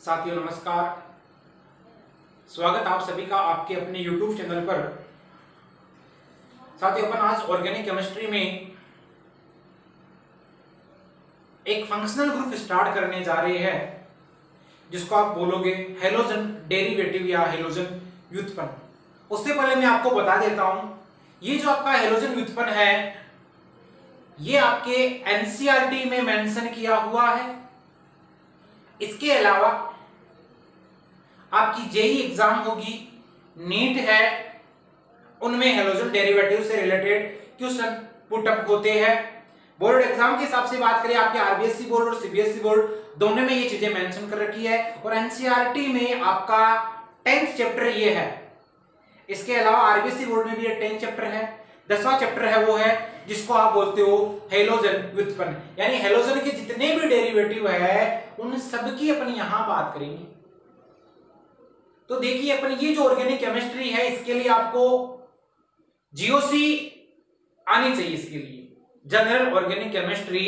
साथियों नमस्कार। स्वागत आप सभी का आपके अपने YouTube चैनल पर। साथियों अपन आज ऑर्गेनिक केमिस्ट्री में एक फंक्शनल ग्रुप स्टार्ट करने जा रहे हैं जिसको आप बोलोगे हेलोजन डेरिवेटिव या हेलोजन व्युत्पन्न। उससे पहले मैं आपको बता देता हूं, ये जो आपका हेलोजन व्युत्पन्न है ये आपके एनसीईआरटी में मेंशन किया हुआ है। इसके अलावा आपकी जेईई एग्जाम होगी, नीट है, उनमें हेलोजन डेरिवेटिव से रिलेटेड क्वेश्चन पुटअप होते हैं। बोर्ड एग्जाम के हिसाब से बात करें, आपके आरबीएसई बोर्ड और सीबीएसई बोर्ड दोनों में ये चीजें मेंशन कर रखी है। और एनसीईआरटी में आपका 10th चैप्टर ये है। इसके अलावा आरबीएसई बोर्ड में भी ये 10 चैप्टर है। 10वां चैप्टर है वो है जिसको आप बोलते हो हेलोजन व्युत्पन्न, यानी हेलोजन के जितने भी डेरिवेटिव है उन सबकी अपन यहां बात करेंगे। तो देखिए अपन ये जो ऑर्गेनिक केमिस्ट्री है इसके लिए आपको जीओसी आनी चाहिए। इसके लिए जनरल ऑर्गेनिक केमिस्ट्री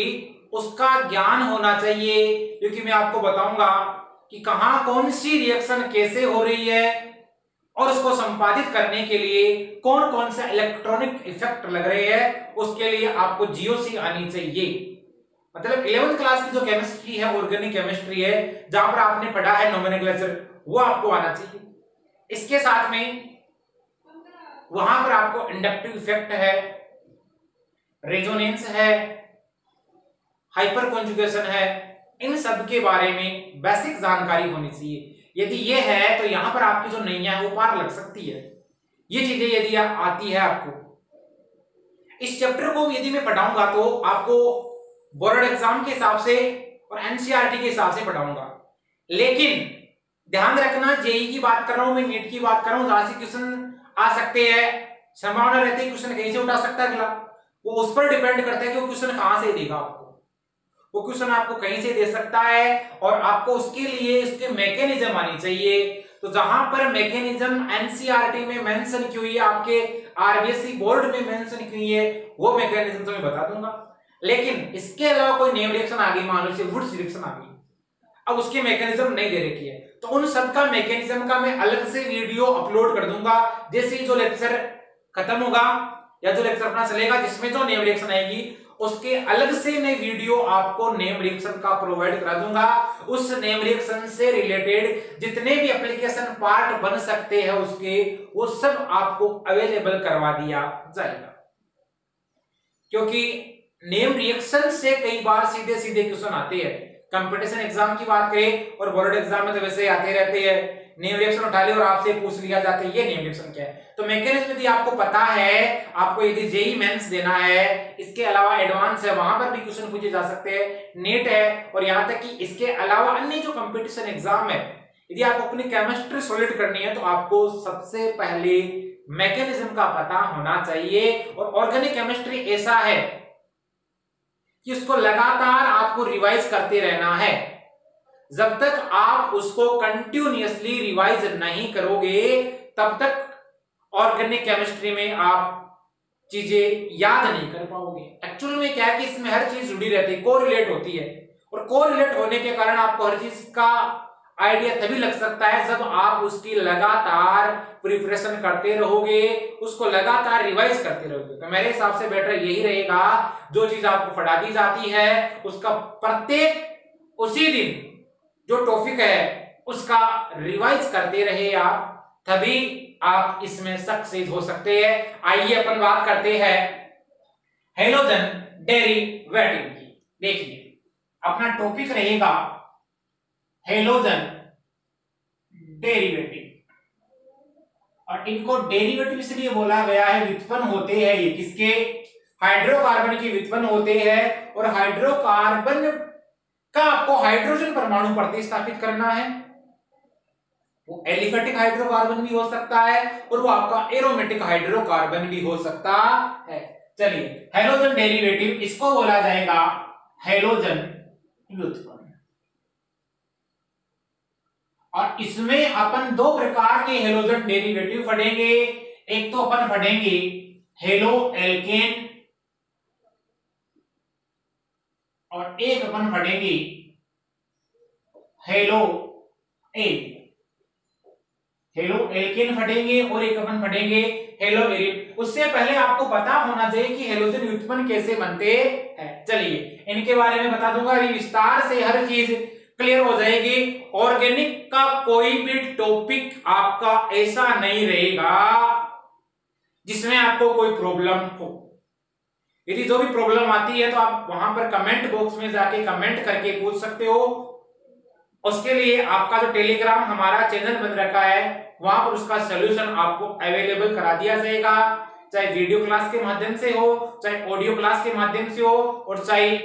उसका ज्ञान होना चाहिए, क्योंकि मैं आपको बताऊंगा कि कहां कौन सी रिएक्शन कैसे हो रही है और उसको संपादित करने के लिए कौन कौन से इलेक्ट्रॉनिक इफेक्ट लग रहे हैं। उसके लिए आपको जीओसी आनी चाहिए। मतलब 11th क्लास की जो केमिस्ट्री है ऑर्गेनिक केमिस्ट्री है, जहां पर आपने पढ़ा है नोमेनक्लेचर, वो आपको आना चाहिए। इसके साथ में वहां पर आपको इंडक्टिव इफेक्ट है, रेजोनेंस है, हाइपर कॉन्जुगेशन है, इन सब के बारे में बेसिक जानकारी होनी चाहिए। यदि ये है तो यहां पर आपकी जो नैया है वो पार लग सकती है। ये चीजें यदि आती है आपको, इस चैप्टर को यदि मैं पढ़ाऊंगा तो आपको बोर्ड एग्जाम के हिसाब से और एनसीईआरटी के हिसाब से पढ़ाऊंगा। लेकिन ध्यान रखना, जेईई की बात कर रहा हूं मैं, नीट की बात कर रहा हूं, जहां से क्वेश्चन आ सकते हैं, संभावना रहती है क्वेश्चन कहीं से उठा सकता है अगला। वो उस पर डिपेंड करता है कि वो क्वेश्चन कहां से देगा आपको। वो क्वेश्चन आपको कहीं से दे सकता है और आपको उसके लिए उसके मैकेनिज्म आनी चाहिए। तो जहां पर मैकेनिज्म एनसीईआरटी में मेंशन की हुई है, आपके आरबीएसई बोर्ड में मेंशन की हुई है, वो मैकेनिज्म तो मैं बता दूंगा। लेकिन इसके अलावा कोई नेम रिएक्शन आ गई, मान लो वुड्स रिएक्शन आ गई, अब उसकी मैकेनिज्म नहीं दे रखी है, तो उन सब का मैकेनिज्म का मैं अलग से वीडियो अपलोड कर दूंगा। जैसे ही जो लेक्चर खत्म होगा या जो लेक्चर अपना चलेगा जिसमें जो नेम रिएक्शन आएगी उसके अलग से मैं वीडियो आपको नेम रिएक्शन का प्रोवाइड करा दूंगा। उस नेम रिएक्शन से रिलेटेड जितने भी एप्लीकेशन पार्ट बन सकते हैं उसके, वो सब आपको अवेलेबल करवा दिया जाएगा। क्योंकि नेम रिएक्शन से कई बार सीधे सीधे क्वेश्चन आते हैं। कंपटीशन एग्जाम की बात करें और बोर्ड एग्जाम में तो वैसे आते रहते हैं, नेम रिएक्शन उठा लिया और आपसे पूछ लिया जाता है ये नेम रिएक्शन क्या है। तो मैकेनिज्म यदि आपको पता है, आपको यदि जेईई मेंस देना है, इसके अलावा एडवांस है, वहां पर भी क्वेश्चन पूछे जा सकते हैं, नीट है, और यहां तक कि इसके अलावा अन्य जो कंपटीशन एग्जाम है, यदि आपको अपनी केमिस्ट्री सॉलिड करनी है तो आपको सबसे पहले मैकेनिज्म का पता होना चाहिए। और ऑर्गेनिक केमिस्ट्री ऐसा है कि उसको लगातार आपको रिवाइज करते रहना है। जब तक आप उसको कंटिन्यूअसली रिवाइज नहीं करोगे तब तक ऑर्गेनिक केमिस्ट्री में आप चीजें याद नहीं कर पाओगे। एक्चुअल में क्या है कि इसमें हर चीज जुड़ी रहती है, कोरिलेट होती है, और कोरिलेट होने के कारण आपको हर चीज का आइडिया तभी लग सकता है जब आप उसकी लगातार प्रिपरेशन करते रहोगे, उसको लगातार रिवाइज करते रहोगे। तो मेरे हिसाब से बेटर यही रहेगा, जो चीज आपको पढ़ा दी जाती है उसका प्रत्येक उसी दिन जो टॉपिक है उसका रिवाइज करते रहे आप, तभी आप इसमें सक्सेस हो सकते हैं। आइए अपन बात करते हैं हेलोजन डेरिवेटिव की। देखिए अपना टॉपिक रहेगा हेलोजन डेरिवेटिव, और इनको डेरिवेटिव इसलिए बोला गया है, व्युत्पन्न होते हैं ये किसके, हाइड्रोकार्बन के व्युत्पन्न होते हैं। और हाइड्रोकार्बन का आपको हाइड्रोजन परमाणु प्रतिस्थापित करना है। वो एलिफेटिक हाइड्रोकार्बन भी हो सकता है और वो आपका एरोमेटिक हाइड्रोकार्बन भी हो सकता है। चलिए हेलोजन डेरिवेटिव इसको बोला जाएगा हेलोजन व्युत्पन्न। और इसमें अपन दो प्रकार के हेलोजन डेरिवेटिव पढ़ेंगे। एक तो अपन पढ़ेंगे हेलो एल्केन और एक अपन पढ़ेंगे हेलो एरिन। हेलो एल्केन फटेंगे और एक अपन फटेंगे हेलो एरिन। उससे पहले आपको पता होना चाहिए कि हेलोजन व्युत्पन्न कैसे बनते हैं। चलिए इनके बारे में बता दूंगा, अभी विस्तार से हर चीज क्लियर हो जाएगी। ऑर्गेनिक का कोई भी टॉपिक आपका ऐसा नहीं रहेगा जिसमें आपको कोई प्रॉब्लम हो। यदि जो भी प्रॉब्लम आती है तो आप वहां पर कमेंट बॉक्स में जाके कमेंट करके पूछ सकते हो। उसके लिए आपका जो टेलीग्राम हमारा चैनल बन रखा है वहां पर उसका सॉल्यूशन आपको अवेलेबल करा दिया जाएगा, चाहे वीडियो क्लास के माध्यम से हो, चाहे ऑडियो क्लास के माध्यम से हो, और चाहे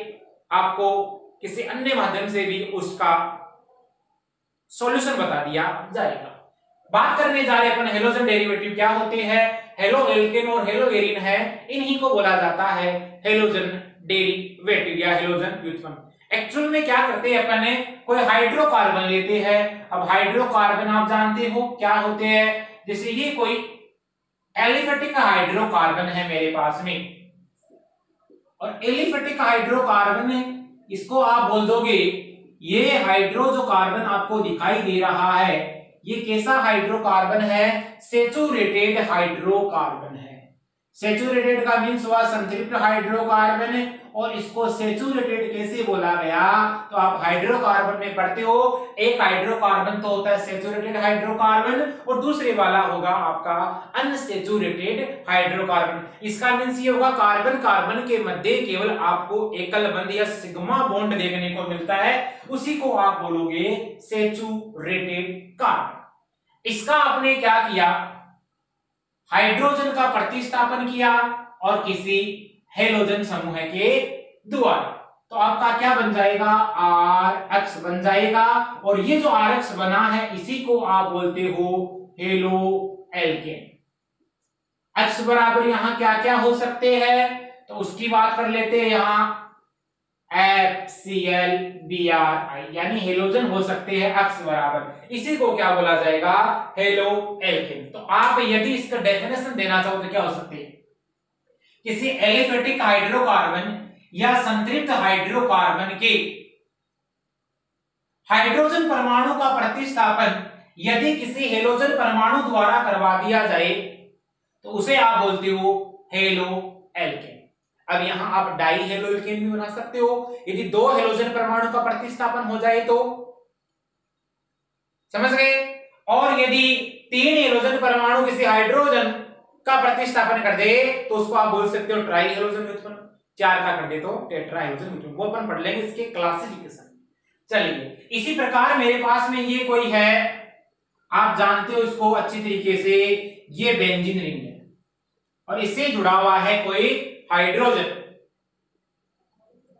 आपको किसी अन्य माध्यम से भी उसका सॉल्यूशन बता दिया जाएगा। बात करने जा रहे अपन हेलोजन डेरिवेटिव क्या होते हैं। हेलो एल्केन और हेलो एरिन है, इन्हीं को बोला जाता है हेलोजन डेरिवेटिव या हेलोजन व्युत्पन्न। एक्चुअल में क्या करते हैं अपन ने, कोई हाइड्रोकार्बन लेते हैं। अब हाइड्रोकार्बन आप जानते हो क्या होते हैं, जैसे ये कोई एलिफेटिक हाइड्रोकार्बन है मेरे पास में, और एलिफेटिक हाइड्रोकार्बन इसको आप बोल दोगे ये हाइड्रो जो कार्बन आपको दिखाई दे रहा है ये कैसा हाइड्रोकार्बन है, सैचुरेटेड हाइड्रोकार्बन है। सैचुरेटेड का मीन्स हुआ संतृप्त हाइड्रोकार्बन, और इसको सैचुरेटेड कैसे बोला गया, तो आप हाइड्रोकार्बन में पढ़ते हो एक हाइड्रोकार्बन तो होता है सैचुरेटेड हाइड्रोकार्बन और दूसरे वाला होगा आपका अनसैचुरेटेड हाइड्रोकार्बन। इसका मीन्स ये होगा कार्बन कार्बन के मध्य केवल आपको एकल बंध या सिग्मा बॉन्ड देखने को मिलता है, उसी को आप बोलोगे सैचुरेटेड कार्बन। इसका आपने क्या किया, हाइड्रोजन का प्रतिस्थापन किया और किसी हेलोजन समूह के द्वारा, तो आपका क्या बन जाएगा, RX बन जाएगा। और ये जो RX बना है इसी को आप बोलते हो हेलो एल्केन। X बराबर यहां क्या क्या हो सकते हैं, तो उसकी बात कर लेते हैं। यहां FClBrI यानी हेलोजन हो सकते हैं X बराबर, इसी को क्या बोला जाएगा, हेलो एल्केन। तो आप यदि इसका डेफिनेशन देना चाहो तो क्या हो सकते हैं, किसी एलिफेटिक हाइड्रोकार्बन या संतृप्त हाइड्रोकार्बन के हाइड्रोजन परमाणु का प्रतिस्थापन यदि किसी हेलोजन परमाणु द्वारा करवा दिया जाए तो उसे आप बोलते हो हेलो एल्केन। अब यहां आप डाई हेलो एल्केन भी बना सकते हो, यदि दो हेलोजन परमाणु का प्रतिस्थापन हो जाए तो, समझ गए। और यदि तीन हेलोजन परमाणु किसी हाइड्रोजन का प्रतिस्थापन कर दे तो उसको आप बोल सकते हो ट्राई हेलोजन व्युत्पन्न, चार का कर दे तो टेट्रा हेलोजन व्युत्पन्न, वो अपन पढ़ लेंगे इसके क्लासिफिकेशन। चलिए इसी प्रकार मेरे पास में ये कोई है, आप जानते हो इसको अच्छी तरीके से, ये बेंजीन रिंग है और इससे जुड़ा हुआ है कोई हाइड्रोजन।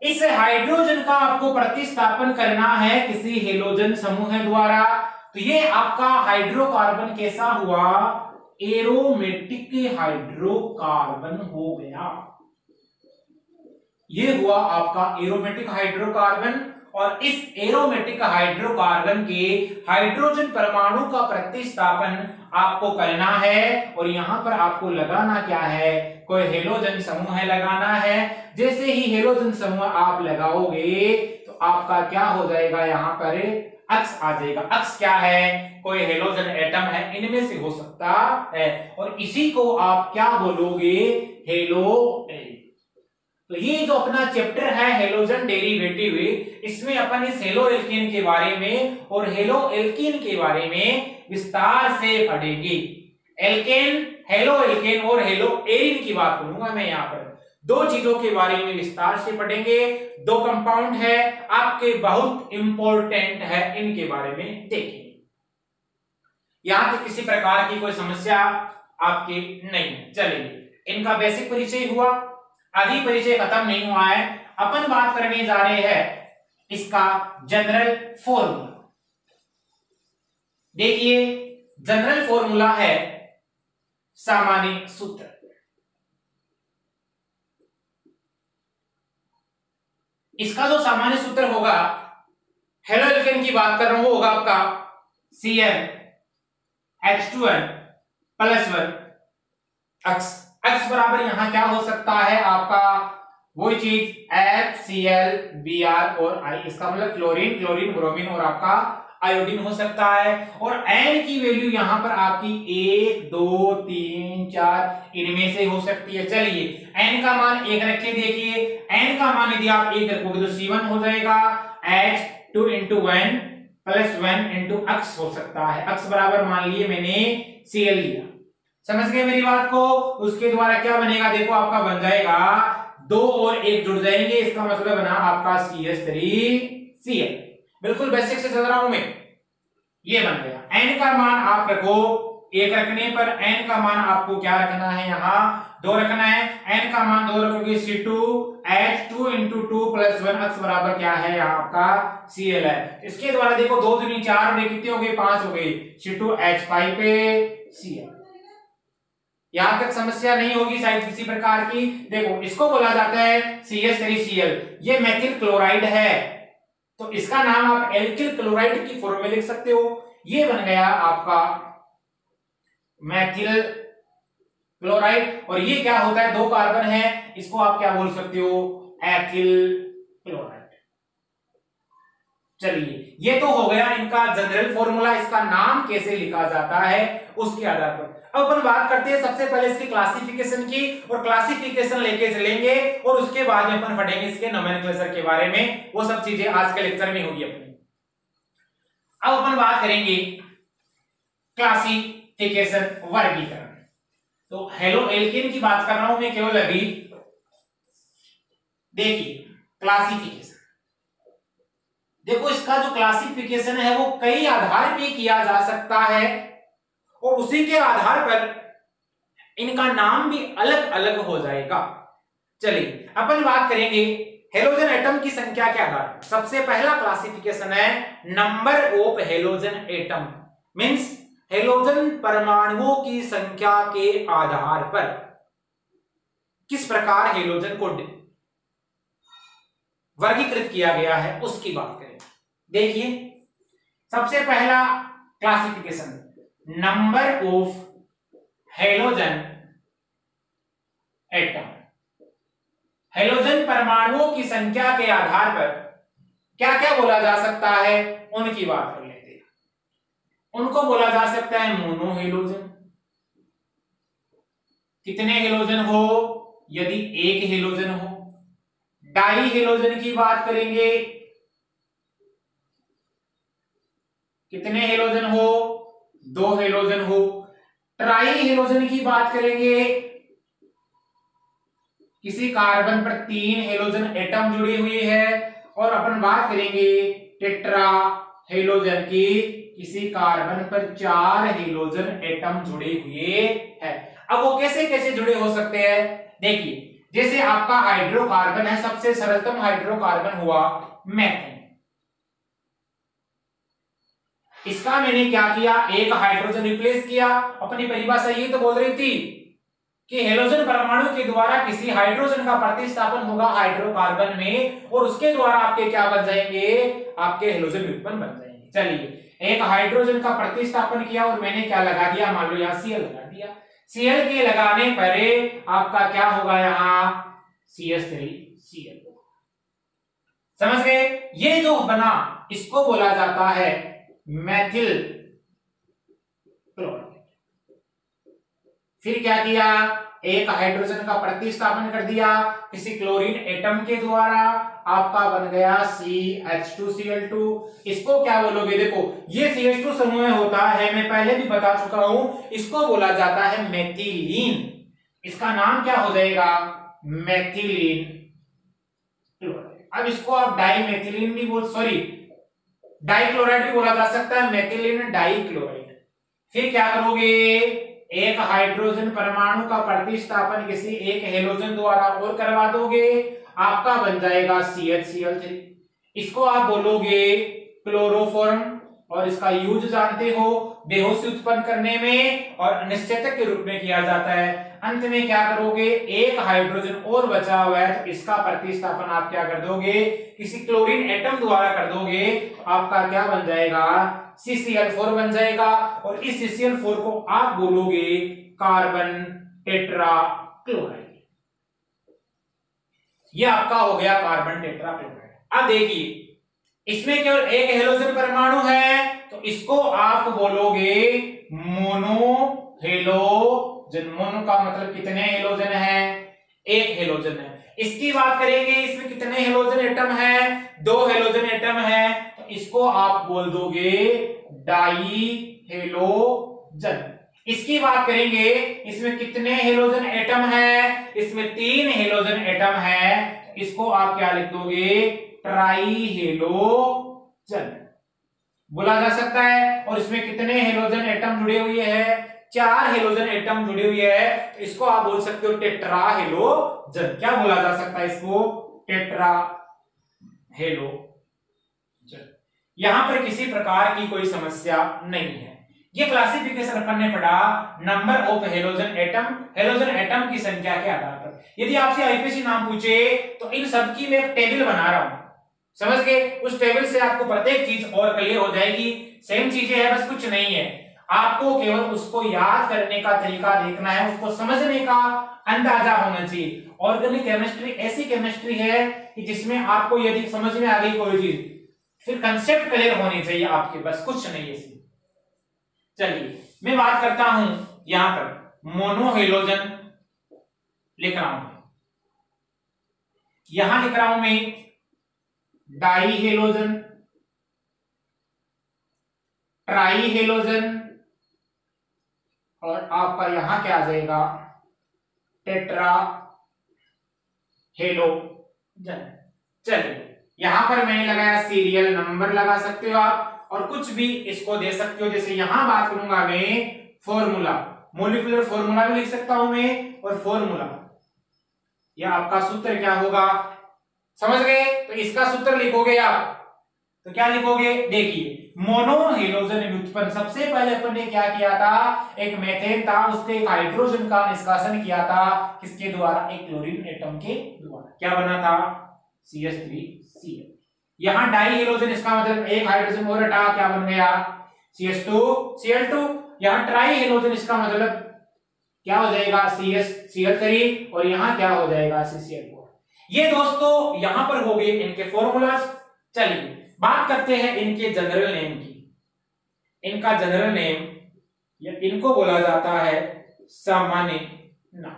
इस हाइड्रोजन का आपको प्रतिस्थापन करना है किसी हेलोजन समूह द्वारा, तो ये आपका हाइड्रोकार्बन कैसा हुआ, एरोमेटिक हाइड्रोकार्बन हो गया। ये हुआ आपका एरोमेटिक हाइड्रोकार्बन, और इस एरोमेटिक हाइड्रोकार्बन के हाइड्रोजन परमाणु का प्रतिस्थापन आपको करना है, और यहां पर आपको लगाना क्या है, कोई हेलोजन समूह लगाना है। जैसे ही हेलोजन समूह आप लगाओगे तो आपका क्या हो जाएगा, यहां पर अक्स आ जाएगा। अक्स क्या है, कोई हेलोजन एटम है, इनमें से हो सकता है, और इसी को आप क्या बोलोगे, हेलो एल। तो ये जो अपना चैप्टर है हेलोजन डेरिवेटिव, इसमें अपन इस हेलो एल्केन के बारे में और हेलो एल्कीन के बारे में विस्तार से पढ़ेंगे। एल्केन, हेलो एल्केन और हेलो एरिन की बात करूंगा मैं यहाँ पर, दो चीजों के बारे में विस्तार से पढ़ेंगे। दो कंपाउंड है आपके बहुत इंपॉर्टेंट है, इनके बारे में देखेंगे। यहां तक किसी प्रकार की कोई समस्या आपके नहीं है। चलिए इनका बेसिक परिचय हुआ, आदि परिचय खत्म नहीं हुआ है। अपन बात करने जा रहे हैं इसका जनरल फॉर्मूला। देखिए जनरल फॉर्मूला है सामान्य सूत्र। इसका जो सामान्य सूत्र होगा, हेलो एल्केन की बात कर रहा हूं, वो होगा आपका CnH2n+1 X। X बराबर यहां क्या हो सकता है आपका, वही चीज FClBr और I, इसका मतलब क्लोरीन, क्लोरीन, ब्रोमीन और आपका आयोडीन हो सकता है। और एन की वैल्यू यहां पर आपकी 1 2 3 4 इनमें से हो सकती है। चलिए एन का मान 1 रखे, देखिए एन का मान यदि आप 1 रखोगे तो C1 हो जाएगा, H2 into 1 plus 1 into X हो सकता है। X बराबर मान लिए मैंने Cl लिया, समझ गए मेरी बात को। उसके द्वारा क्या बनेगा, देखो आपका बन जाएगा 2 और 1 जुड़ जाएंगे, इसका मतलब बना आपका CH3Cl। बिल्कुल बेसिक से चल रहा हूं मैं, ये बन गया। n का मान आप रखो, 1 रखने पर n का मान आपको क्या रखना है, यहां 2 रखना है। n का मान 2 रखोगे C2H2 into 2 प्लस 1 X बराबर क्या है आपका Cl है। इसके द्वारा देखो 2 दूनी 4 हो गए, कितने हो गए 5 हो गए, C2H5 पे Cl। यहां तक समस्या नहीं होगी शायद किसी प्रकार की। देखो इसको बोला जाता है CH3Cl, ये मेथिल क्लोराइड है, तो इसका नाम आप एल्किल क्लोराइड की फॉर्म में लिख सकते हो। ये बन गया आपका मेथिल क्लोराइड। और ये क्या होता है, 2 कार्बन है, इसको आप क्या बोल सकते हो, एथिल क्लोराइड। चलिए ये तो हो गया इनका जनरल फॉर्मूला, इसका नाम कैसे लिखा जाता है उसके आधार पर। अब अपन बात करते हैं सबसे पहले इसकी क्लासिफिकेशन की, और क्लासिफिकेशन लेके चलेंगे और उसके बाद में अपन पढ़ेंगे इसके नोमेनक्लेचर के बारे में, वो सब चीजें आज के लेक्चर में होगी अपनी। अब अपन बात करेंगे क्लासिफिकेशन, वर्गीकरण। तो हेलो एल्केन की बात कर रहा हूं मैं केवल अभी। देखिए क्लासिफिकेशन, देखो इसका जो क्लासिफिकेशन है वो कई आधार पे किया जा सकता है, और उसी के आधार पर इनका नाम भी अलग अलग हो जाएगा। चलिए अपन बात करेंगे हेलोजन एटम की संख्या के आधार पर। सबसे पहला क्लासिफिकेशन है number of halogen atom, means halogen परमाणुओं की संख्या के आधार पर किस प्रकार हेलोजन को वर्गीकृत किया गया है उसकी बात करें। देखिए सबसे पहला classification, number of halogen atom. Halogen परमाणुओं की संख्या के आधार पर क्या क्या बोला जा सकता है उनकी बात कर लेते हैं। उनको बोला जा सकता है मोनो हेलोजन, कितने हेलोजन हो, यदि 1 हेलोजन हो। डाई हेलोजन की बात करेंगे, कितने हेलोजन हो, 2 हेलोजन हो। ट्राई हेलोजन की बात करेंगे, किसी कार्बन पर 3 हेलोजन एटम जुड़ी हुई है। और अपन बात करेंगे टेट्रा हेलोजन की, किसी कार्बन पर 4 हेलोजन एटम जुड़े हुए हैं। अब वो कैसे कैसे जुड़े हो सकते हैं, देखिए जैसे आपका हाइड्रोकार्बन है, सबसे सरलतम हाइड्रोकार्बन हुआ मेथेन। इसका मैंने क्या किया, एक हाइड्रोजन रिप्लेस किया। अपनी परिभाषा ये तो बोल रही थी कि हेलोजन परमाणु के द्वारा किसी हाइड्रोजन का प्रतिस्थापन होगा हाइड्रोकार्बन में, और उसके द्वारा आपके क्या बन जाएंगे, आपके हेलोजन व्युत्पन्न बन जाएंगे। चलिए एक हाइड्रोजन का प्रतिस्थापन किया और मैंने क्या लगा दिया, मान लो यहाँ Cl लगा दिया। Cl के लगाने पर आपका क्या होगा, यहाँ CH3Cl। समझ गए, ये जो बना इसको बोला जाता है मेथिल क्लोराइड। फिर क्या किया, एक हाइड्रोजन का प्रतिस्थापन कर दिया किसी क्लोरीन एटम के द्वारा, आपका बन गया CH2Cl2। इसको क्या बोलोगे, देखो ये CH2 समूह में होता है, मैं पहले भी बता चुका हूं, इसको बोला जाता है मेथिलीन। इसका नाम क्या हो जाएगा, मेथिलीन क्लोराइड। अब इसको आप डाईमेथिलीन भी बोल, सॉरी डाइक्लोराइड भी बोला जा सकता है, मेथिलीन डाइक्लोराइड। फिर क्या करोगे, एक हाइड्रोजन परमाणु का प्रतिस्थापन किसी एक हेलोजन द्वारा और करवा दोगे, आपका बन जाएगा CHCl3। इसको आप बोलोगे क्लोरोफॉर्म, और इसका यूज जानते हो बेहोशी उत्पन्न करने में और अनिश्चेतक के रूप में किया जाता है। अंत में क्या करोगे, एक हाइड्रोजन और बचा हुआ है तो इसका प्रतिस्थापन आप क्या कर दोगे, किसी क्लोरीन एटम द्वारा कर दोगे, आपका क्या बन जाएगा, CCl4 बन जाएगा। और इस CCl4 को आप बोलोगे कार्बन टेट्रा क्लोराइड। ये आपका हो गया कार्बन टेट्रा क्लोराइड। अब देखिए इसमें केवल एक हेलोजन परमाणु है, तो इसको आप बोलोगे मोनो हेलोजन। मोनो का मतलब कितने हेलोजन है? एक हेलोजन है। इसकी बात करेंगे, इसमें कितने हेलोजन एटम है? 2 हेलोजन एटम है, तो इसको आप बोल दोगे डाई हेलोजन। इसकी बात करेंगे, इसमें कितने हेलोजन एटम है? इसमें 3 हेलोजन एटम है, तो इसको आप क्या लिख दोगे? ट्राई हेलोजन बोला जा सकता है। और इसमें कितने हेलोजन एटम जुड़े हुए हैं? 4 हेलोजन एटम जुड़े हुए हैं, तो इसको आप बोल सकते हो टेट्रा हेलोजन। क्या बोला जा सकता है इसको? Tetra halogen. यहां पर किसी प्रकार की कोई समस्या नहीं है। ये क्लासिफिकेशन अपन ने पढ़ा number of halogen atom, halogen atom की संख्या के आधार पर। यदि आपसे आईपीसी नाम पूछे तो इन सब की मैं एक टेबल बना रहा हूं, समझ गए? उस टेबल से आपको प्रत्येक चीज और क्लियर हो जाएगी। सेम चीजें है, बस कुछ नहीं है। आपको केवल उसको याद करने का तरीका देखना है, उसको समझने का अंदाजा होना चाहिए। ऑर्गेनिक केमिस्ट्री ऐसी केमिस्ट्री है कि जिसमें आपको यदि समझ में आ गई कोई चीज, फिर कंसेप्ट क्लियर होनी चाहिए आपके, बस कुछ नहीं है इसमें। चलिए मैं बात करता हूं यहां पर मोनो हेलोजन लिख रहा हूं, यहां लिख रहा हूं मैं डाई हेलोजन, ट्राई हेलोजन, और आपका यहां क्या आ जाएगा? Tetra halogen. चलिए यहां पर मैंने लगाया सीरियल नंबर, लगा सकते हो आप, और कुछ भी इसको दे सकते हो। जैसे यहां बात करूंगा मैं फॉर्मूला, मोलिकुलर फॉर्मूला भी लिख सकता हूं मैं, और फॉर्मूला या आपका सूत्र क्या होगा? समझ गए? तो इसका सूत्र लिखोगे आप, तो क्या लिखोगे? देखिए मोनो हेलोजन व्युत्पन्न, सबसे पहले अपन ने क्या किया था? एक मेथेन था, उसके एक हाइड्रोजन का निष्कासन किया था, किसके द्वारा? एक क्लोरीन एटम के द्वारा। क्या बना था? CH3Cl। यहां डाई हेलोजन, इसका मतलब एक हाइड्रोजन और हटा, क्या बन गया? CH2Cl2। यहां ट्राई हेलोजन, इसका मतलब क्या हो जाएगा? CH3Cl3, और यहां क्या हो जाएगा? CCl4। ये दोस्तों यहां पर हो गए इनके फॉर्मूलाज। चलिए बात करते हैं इनके जनरल नेम की। इनका जनरल नेम, या इनको बोला जाता है सामान्य नाम।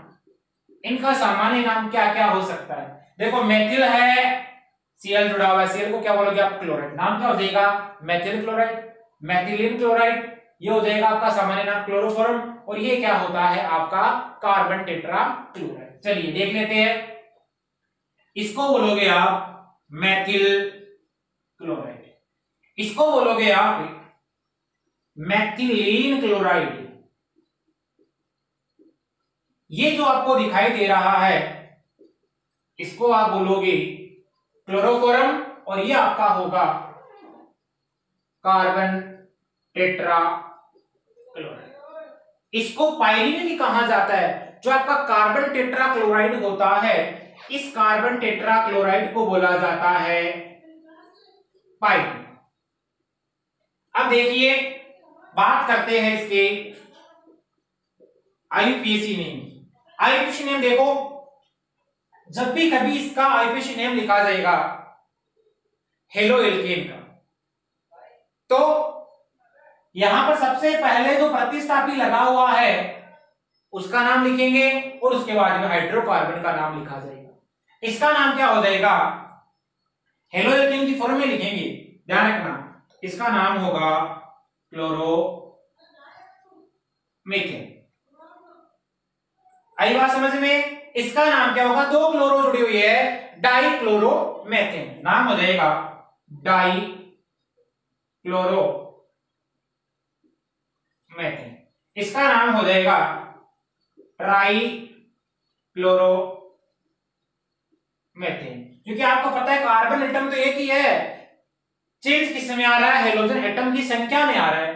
इनका सामान्य नाम क्या क्या हो सकता है? देखो मेथिल है, Cl जुड़ा हुआ है, Cl को क्या बोलोगे आप? क्लोराइड। नाम क्या हो जाएगा? Methyl chloride, methylene chloride. ये हो जाएगा आपका सामान्य नाम क्लोरोफॉर्म, और ये क्या होता है आपका? Carbon tetra chloride. चलिए देख लेते हैं, इसको बोलोगे आप मेथिल क्लोराइड, इसको बोलोगे आप मेथिलीन क्लोराइड। ये जो आपको दिखाई दे रहा है इसको आप बोलोगे क्लोरोफॉर्म, और ये आपका होगा कार्बन टेट्रा क्लोराइड। इसको पाइरीन भी कहा जाता है। जो आपका कार्बन टेट्रा क्लोराइड होता है, इस कार्बन टेट्रा क्लोराइड को बोला जाता है पाइरीन। अब देखिए बात करते हैं इसके आईयूपीएसी नेम की। आईयूपीएसी नेम देखो, जब भी कभी इसका आईयूपीएसी नेम लिखा जाएगा हेलो एल्केन का, तो यहां पर सबसे पहले जो प्रतिस्थापी लगा हुआ है उसका नाम लिखेंगे, और उसके बाद में हाइड्रोकार्बन का नाम लिखा जाएगा। इसका नाम क्या हो जाएगा? हेलो एल्केन की फॉर्म में लिखेंगे, ध्यान रखना। इसका नाम होगा क्लोरोमीथेन। आई बात समझ में? इसका नाम क्या होगा? 2 क्लोरो जुड़ी हुई है, डाई क्लोरोमेथेन। नाम हो जाएगा डाई क्लोरोमेथेन। इसका नाम हो जाएगा ट्राई क्लोरोमेथेन। क्योंकि आपको पता है कार्बन एटम तो एक ही है, चेंज किस में आ रहा है? हेलोजन एटम की संख्या में आ रहा है।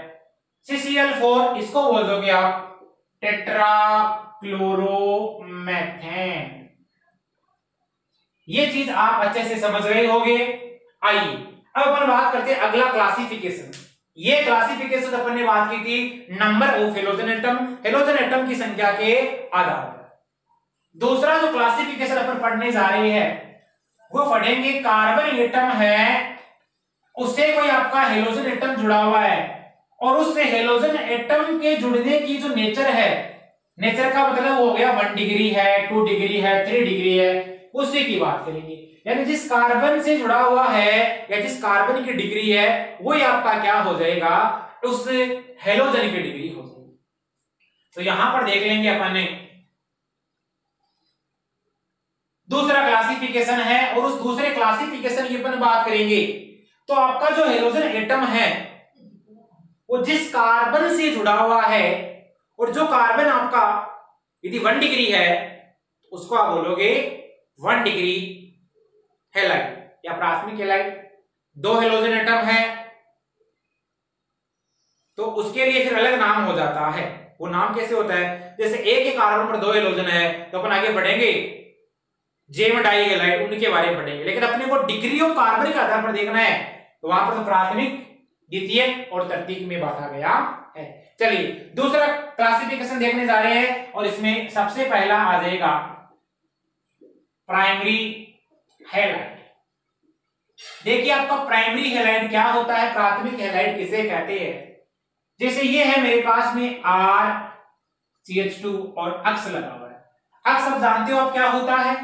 CCl4, इसको बोल दोगे आप टेट्रा क्लोरोमेथेन। ये चीज आप अच्छे से समझ गए होंगे। आइए अब अपन बात करते हैं अगला क्लासिफिकेशन। ये क्लासिफिकेशन अपन ने बात की थी number of halogen atom, halogen atom की संख्या के आधार पर। दूसरा जो क्लासिफिकेशन अपन पढ़ने जा रहे हैं वो पढ़ेंगे कार्बन एटम है उससे कोई आपका हेलोजन एटम जुड़ा हुआ है और उस हेलोजन एटम के जुड़ने की जो नेचर है, नेचर का मतलब हो गया 1 डिग्री है, 2 डिग्री है, 3 डिग्री है, उसी की बात करेंगे। यानी जिस कार्बन से जुड़ा हुआ है या जिस कार्बन की डिग्री है वही आपका क्या हो जाएगा, उस हेलोजन की डिग्री हो जाएगी। तो यहां पर देख लेंगे अपन ने दूसरा क्लासिफिकेशन है और उस दूसरे क्लासिफिकेशन की अपन बात करेंगे। तो आपका जो हेलोजन एटम है वो जिस कार्बन से जुड़ा हुआ है और जो कार्बन आपका यदि 1 डिग्री है उसको आप बोलोगे 1 डिग्री हैलाइड या प्राथमिक हैलाइड। 2 हेलोजन एटम है तो उसके लिए फिर अलग नाम हो जाता है। वो नाम कैसे होता है, जैसे एक ही कार्बन पर 2 हेलोजन है तो अपन आगे बढ़ेंगे जेम डाई हैलाइड उनके बारे में पढ़ेंगे, लेकिन अपने को डिग्री ऑफ कार्बन के आधार पर देखना है तो वहां पर तो प्राथमिक, द्वितीयक और तृतीयक में बांटा गया है। चलिए दूसरा क्लासिफिकेशन देखने जा रहे हैं और इसमें सबसे पहला आ जाएगा प्राइमरी हैलाइड। देखिए आपका प्राइमरी हैलाइड क्या होता है, प्राथमिक हैलाइड किसे कहते हैं। जैसे ये है मेरे पास में RCH2 और अक्स लगा हुआ है। अक्स आप जानते हो आप क्या होता है,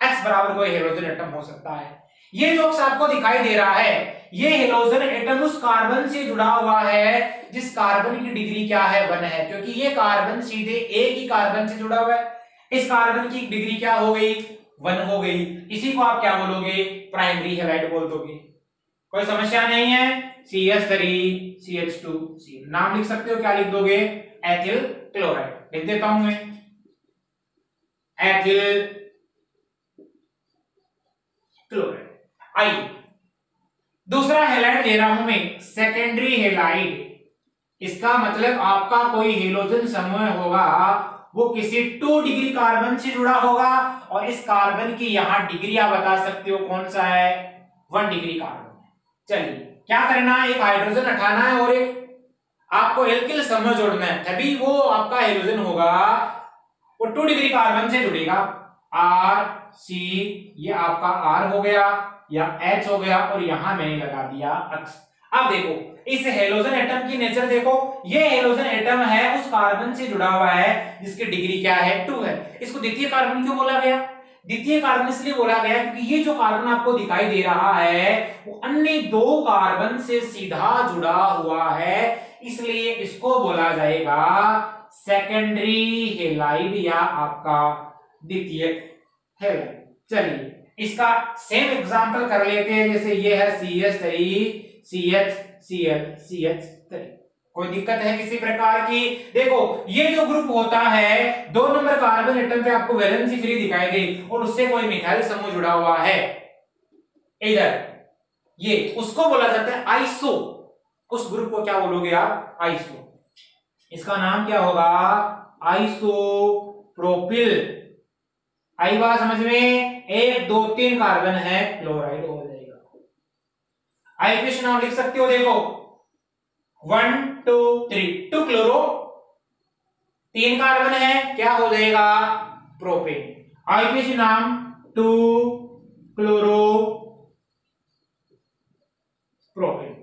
एक्स बराबर कोई हेलोजन एटम हो सकता है। ये जो अक्स आपको दिखाई दे रहा है ये हेलोजन एटम उस कार्बन से जुड़ा हुआ है जिस कार्बन की डिग्री क्या है 1 है, क्योंकि ये कार्बन सीधे एक ही कार्बन से जुड़ा हुआ है। इस कार्बन की डिग्री क्या हो गई 1 हो गई। इसी को आप क्या बोलोगे, प्राइमरी हैलाइड बोल दोगे। कोई समस्या नहीं है। CH3 CH2 C नाम लिख सकते हो, क्या लिख दोगे, एथिल क्लोराइड लिख देता हूं मैं, एथिल क्लोराइड। आइए दूसरा हैलाइड ले रहा हूं मैं, सेकेंडरी हैलाइड। इसका मतलब आपका कोई हेलोजन समूह होगा वो किसी 2 डिग्री कार्बन से जुड़ा होगा और इस कार्बन की यहां डिग्री आप बता सकते हो कौन सा है, 1 डिग्री कार्बन। चलिए क्या करना है, एक हाइड्रोजन हटाना है और एक आपको एल्किल समूह जोड़ना है, तभी वो आपका हेलोजन होगा वो 2 डिग्री कार्बन से जुड़ेगा। R C ये आपका R हो गया या H हो गया और यहां मैंने लगा दिया X। अब देखो इस हेलोजन एटम की नेचर देखो, ये हेलोजन एटम है उस कार्बन से जुड़ा हुआ है जिसकी डिग्री क्या है 2 है। इसको द्वितीय कार्बन क्यों बोला गया, द्वितीय कार्बन इसलिए बोला गया क्योंकि ये जो कार्बन आपको दिखाई दे रहा है वो अन्य 2 कार्बन से सीधा जुड़ा हुआ है, इसलिए इसको बोला जाएगा सेकेंडरी हैलाइड या आपका द्वितीयक हैलाइड। चलिए इसका सेम एग्जांपल कर लेते हैं, जैसे ये है CH3 CH Cl CH3। कोई दिक्कत है किसी प्रकार की, देखो ये जो ग्रुप होता है 2 नंबर कार्बन एटम पे आपको वैलेंसी फ्री दिखाई दे और उससे कोई मिथाइल समूह जुड़ा हुआ है इधर, ये उसको बोला जाता है आइसो। उस ग्रुप को क्या बोलोगे आप, आइसो। इसका नाम क्या होगा, आइसोप्रोपिल। आई बात समझ में, 1 2 3 कार्बन है, क्लोराइड हो जाएगा। आईपीएस नाम लिख सकते हो, देखो 1 2 3 2 क्लोरो, 3 कार्बन है, क्या हो जाएगा, प्रोपेन। आईपीएस नाम 2 क्लोरो प्रोपेन।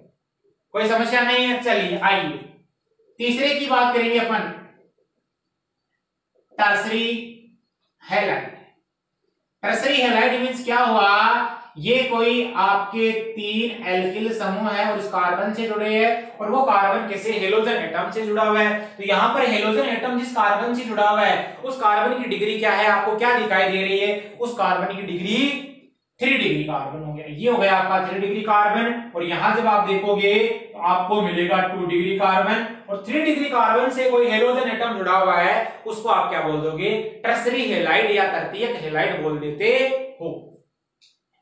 कोई समस्या नहीं है। चलिए आइए तीसरे की बात करेंगे अपन, tertiary halide. Tertiary halide means क्या हुआ, ये कोई आपके 3 एल्किल समूह है और इस कार्बन से जुड़े हैं और वो कार्बन किसी हेलोजन एटम से जुड़ा हुआ है। तो यहां पर हेलोजन एटम जिस कार्बन से जुड़ा हुआ है उस कार्बन की डिग्री क्या है, आपको क्या दिखाई दे रही है, उस कार्बन की डिग्री 3 डिग्री कार्बन हो गया। ये हो गया आपका 3 डिग्री कार्बन और यहां जब आप देखोगे तो आपको मिलेगा 2 डिग्री कार्बन और 3 डिग्री कार्बन से कोई हेलोजन एटम जुड़ा हुआ है उसको आप क्या बोल दोगे, टर्सरी हैलाइड या तृतीयक हैलाइड बोल देते हो।